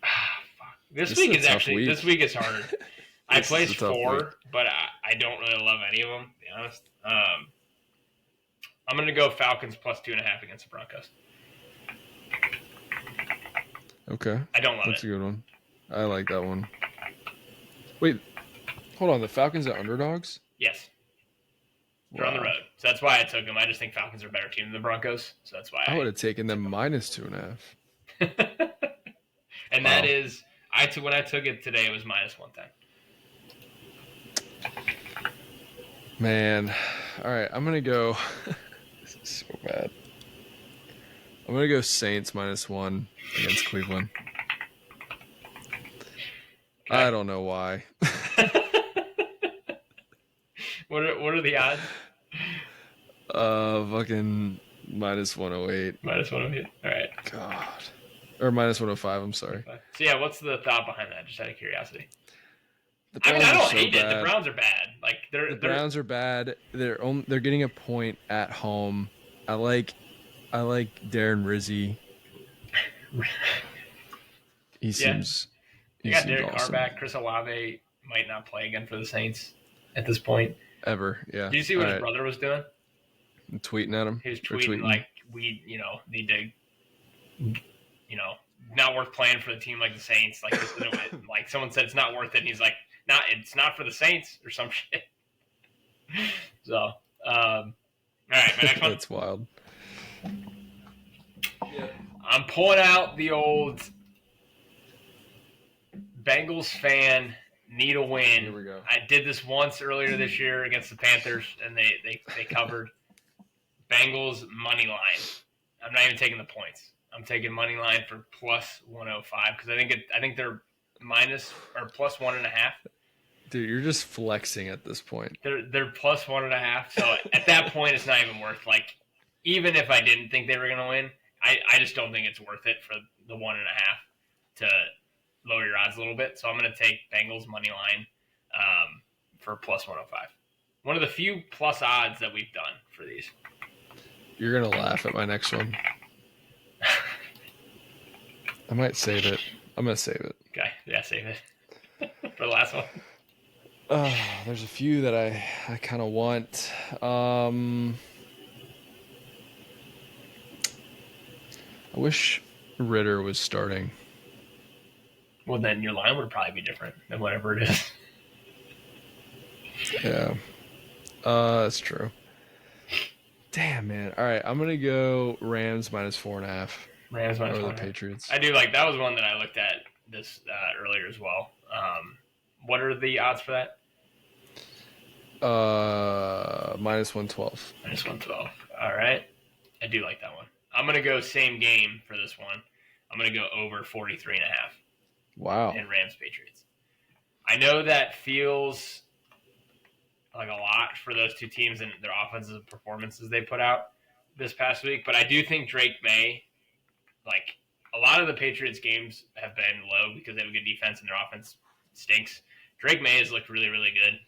Fuck. This week is harder. I placed 4, but I don't really love any of them, to be honest. I'm going to go Falcons +2.5 against the Broncos. Okay. I don't love That's it. a good one. I like that one. Wait, hold on. The Falcons are underdogs? Yes. They're on the road. So that's why I took them. I just think Falcons are a better team than the Broncos. So that's why I would have taken them -2.5. And that is, when I took it today, it was -110. Man. All right. I'm going to go. This is so bad. I'm going to go Saints -1 against Cleveland. Okay. I don't know why. What are the odds? Fucking -108. -108. All right. God. Or -105. I'm sorry. So yeah, what's the thought behind that? Just out of curiosity. I don't hate it. The Browns are bad. Like the Browns are bad. They're getting a point at home. I like Darren Rizzi. He seems. You got Derek Carr back. Chris Olave might not play again for the Saints at this point. Ever, yeah. Did you see what his brother was doing? Tweeting at him. He was tweeting like, we, need to, not worth playing for the team like the Saints. Like, this isn't it. Like, someone said it's not worth it, and he's like, it's not for the Saints or some shit. So, all right, my next one. That's wild. Yeah. I'm pulling out the old Bengals fan need a win. Here we go. I did this once earlier this year against the Panthers, and they covered. Bengals money line. I'm not even taking the points. I'm taking money line for +105 because I think they're +1.5. Dude, you're just flexing at this point. They're +1.5. So at that point, it's not even worth like even if I didn't think they were going to win, I just don't think it's worth it for the 1.5 to lower your odds a little bit. So I'm going to take Bengals money line for plus 105. One of the few plus odds that we've done for these. You're going to laugh at my next one. I might save it. I'm going to save it. Okay. Yeah, save it for the last one. There's a few that I kind of want. I wish Ritter was starting. Well, then your line would probably be different than whatever it is. Yeah. That's true. Damn, man. All right, I'm going to go Rams minus 4.5. Rams minus 4.5. Or the Patriots. I do like that. Was one that I looked at this earlier as well. What are the odds for that? Minus 112. Minus 112. All right. I do like that one. I'm going to go same game for this one. I'm going to go over 43.5. Wow. In Rams Patriots. I know that feels like a lot for those two teams and their offensive performances they put out this past week, but I do think Drake May, like a lot of the Patriots games have been low because they have a good defense and their offense stinks. Drake May has looked really, really good.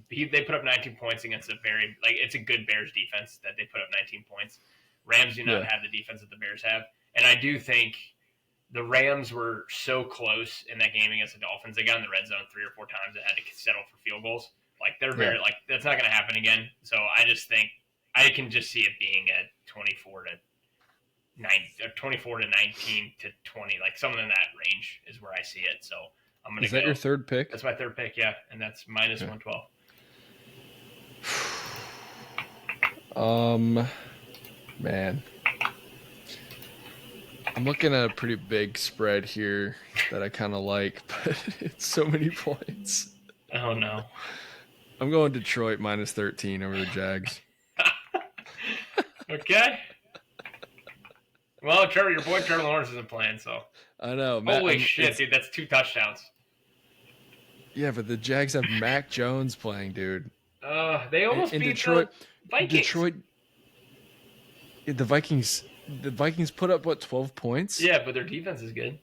They put up 19 points against it's a good Bears defense that they put up 19 points. Rams do not have the defense that the Bears have. And I do think the Rams were so close in that game against the Dolphins. They got in the red zone 3 or 4 times and had to settle for field goals. Like that's not going to happen again. So I just think I can just see it being a 24 to 19 to 20, like something in that range is where I see it. So I'm going to. Is that your third pick? That's my third pick, yeah, and that's minus 112. Man, I'm looking at a pretty big spread here that I kind of like, but it's so many points. Oh no. I'm going Detroit minus 13 over the Jags. Okay. Well, Trevor, your boy Trevor Lawrence isn't playing, so. I know. Holy shit, dude, that's 2 touchdowns. Yeah, but the Jags have Mac Jones playing, dude. They almost beat Detroit, the Vikings. The Vikings put up, 12 points? Yeah, but their defense is good.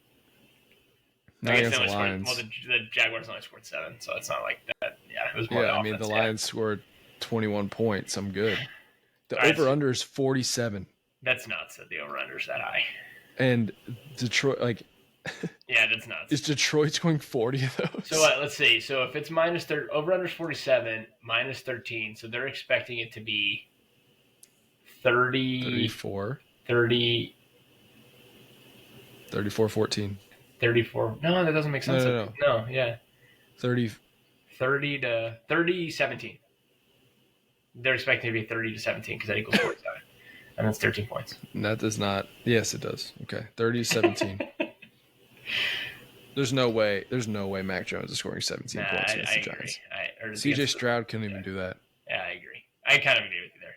Not against the Lions. The Jaguars only scored 7, so it's not like that. Yeah, it was more I mean, the Lions scored 21 points. I'm good. The over-under is 47. That's nuts that the over-under is that high. And Detroit, yeah, that's nuts. Is Detroit scoring 40 of those? So let's see. So if it's minus 30, over-under is 47, minus 13, so they're expecting it to be 34. 30. 34-14. 34. No, that doesn't make sense. No, yeah. 30 to 17. They're expecting to be 30 to 17 because that equals 47. And that's 13 points. And that does not. Yes, it does. Okay. 30-17. There's no way Mac Jones is scoring 17 points against the Giants. CJ Stroud couldn't even do that. Yeah, I agree. I kind of agree with you there.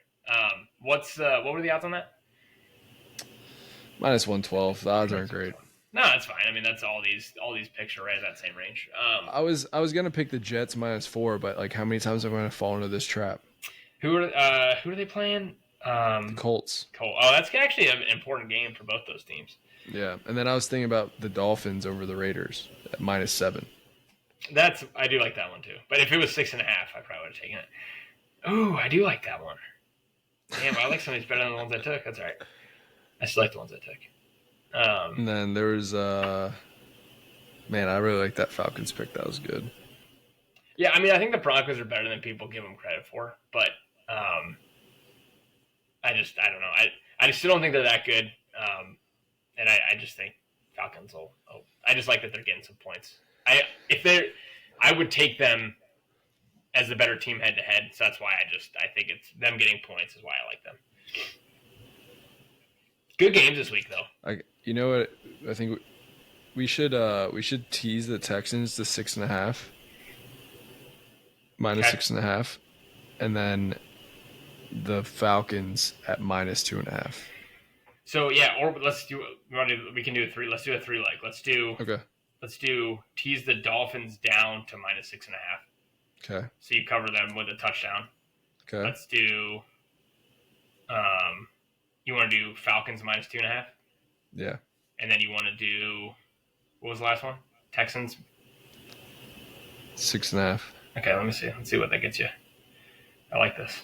What were the odds on that? Minus 112. The odds aren't great. No, that's fine. I mean, that's all these picks are right at that same range. I was gonna pick the Jets minus 4, but how many times am I gonna fall into this trap? Who are they playing? The Colts. Oh, that's actually an important game for both those teams. Yeah, and then I was thinking about the Dolphins over the Raiders at minus 7. I do like that one too. But if it was 6.5, I probably would have taken it. Ooh, I do like that one. Damn, I like some of these better than the ones I took. That's all right. I still like the ones I took. And then there was man, I really like that Falcons pick. That was good. Yeah, I mean, I think the Broncos are better than people give them credit for, but I don't know. I still don't think they're that good, and I just think Falcons will. I just like that they're getting some points. I would take them as the better team head to head. So that's why I think it's them getting points is why I like them. Good games this week though. You know what? I think we should tease the Texans to 6.5, minus 6.5, and then the Falcons at minus 2.5. So yeah, or let's do. We can do a 3. Let's do a 3 leg. Let's do tease the Dolphins down to minus 6.5. Okay. So you cover them with a touchdown. Okay. Let's do You want to do Falcons minus 2.5, Yeah. and then you want to do what was the last one? Texans. 6.5. Okay, let me see. Let's see what that gets you. I like this.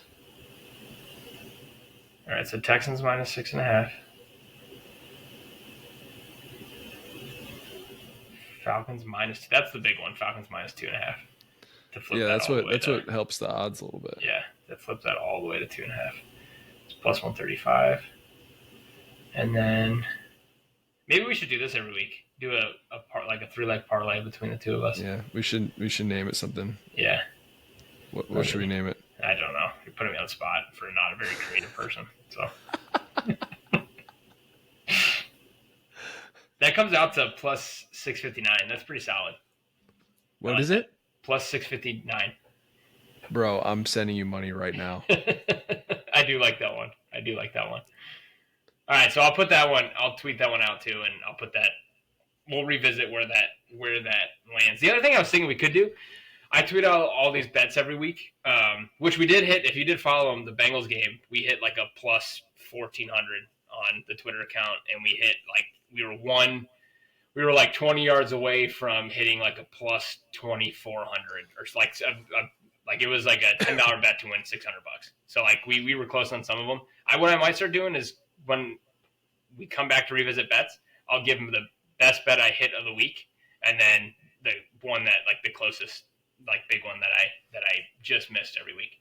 All right, so Texans minus 6.5. Falcons minus 2. That's the big one. Falcons minus 2.5. To flip Yeah, that all the way that's what helps the odds a little bit. Yeah, that flips that all the way to 2.5. It's plus 135. And then maybe we should do this every week. Do a part like a 3-leg parlay between the two of us. Yeah, we should name it something. Yeah. What should we name it? I don't know. You're putting me on the spot for not a very creative person. So that comes out to plus 659. That's pretty solid. What is it? Plus 659. Bro, I'm sending you money right now. I do like that one. All right, so I'll put that one. I'll tweet that one out too, and I'll put that. We'll revisit where that lands. The other thing I was thinking we could do, I tweet out all these bets every week, which we did hit. If you did follow them, the Bengals game, we hit like a plus 1,400 on the Twitter account, and we hit like we were like 20 yards away from hitting like a plus 2,400 or like it was like a $10 bet to win $600. So like we were close on some of them. What I might start doing is when we come back to revisit bets, I'll give them the best bet I hit of the week, and then the one that like the closest like big one that I just missed every week.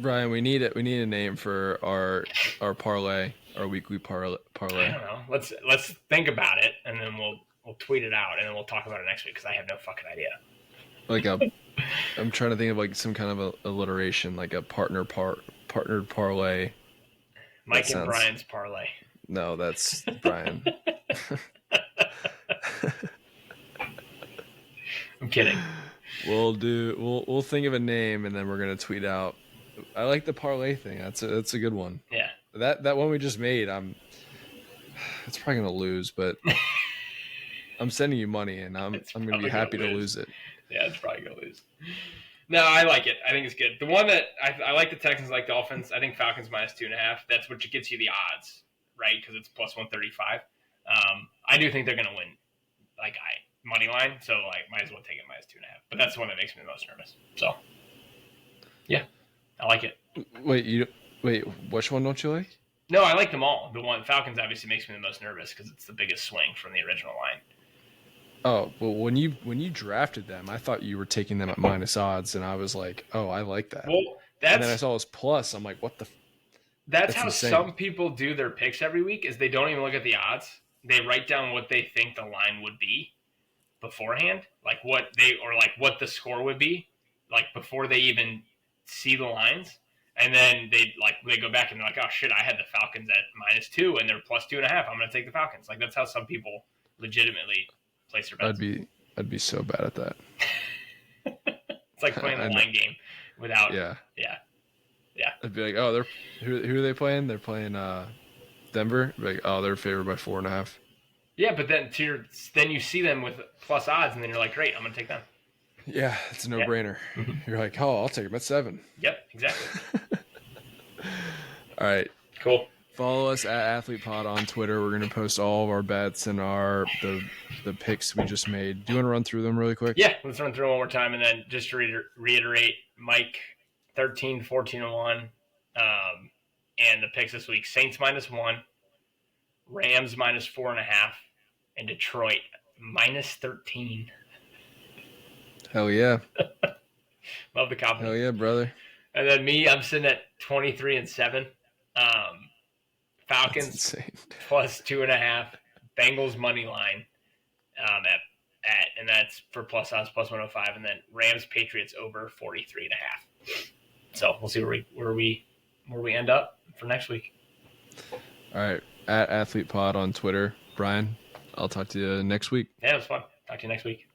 Brian, we need a name for our parlay, our weekly parlay. I don't know. Let's think about it, and then we'll tweet it out, and then we'll talk about it next week because I have no fucking idea. Like I'm trying to think of like some kind of alliteration, like a partnered parlay. Mike and Brian's parlay. No, that's Brian. I'm kidding. We'll think of a name, and then we're gonna tweet out. I like the parlay thing. That's a good one. Yeah. That one we just made. It's probably gonna lose, but I'm sending you money, and I'm gonna be happy to lose it. Yeah, it's probably gonna lose. No, I like it. I think it's good. The one that I like the Texans, like Dolphins. I think Falcons minus 2.5. That's what gets you the odds, right? Because it's plus 135. I do think they're gonna win, like money line. So like, might as well take it minus 2.5. But that's the one that makes me the most nervous. So, yeah, I like it. Wait, which one don't you like? No, I like them all. The one Falcons obviously makes me the most nervous because it's the biggest swing from the original line. Oh, well, when you drafted them, I thought you were taking them at minus odds, and I was like, oh, I like that. Well, and then I saw it was plus. I'm like, what the? That's how insane. Some people do their picks every week. Is they don't even look at the odds. They write down what they think the line would be beforehand, like what the score would be, like before they even see the lines. And then they go back and they're like, oh shit, I had the Falcons at minus 2 and they're plus 2.5. I'm going to take the Falcons. Like that's how some people legitimately place their bets. I'd be so bad at that. It's like playing the line game without. Yeah. I'd be like, oh, who are they playing? They're playing Denver. I'd be like, oh, they're favored by 4.5. Yeah, but then you see them with plus odds, and then you're like, great, I'm going to take them. Yeah, it's a no-brainer. Yeah. You're like, oh, I'll take them at 7. Yep, exactly. All right. Cool. Follow us at AthletePod on Twitter. We're going to post all of our bets and the picks we just made. Do you want to run through them really quick? Yeah, let's run through them one more time. And then just to reiterate, Mike, 13, 14-1. And the picks this week, Saints minus 1, Rams minus 4.5, and Detroit minus 13. Hell yeah. Love the confidence. Hell yeah, brother. And then me, I'm sitting at 23-7. Falcons plus 2.5. Bengals money line and that's for plus odds plus 105. And then Rams Patriots over 43.5. So we'll see where we end up for next week. All right, at AthletePod on Twitter. Brian, I'll talk to you next week. Yeah, it was fun. Talk to you next week.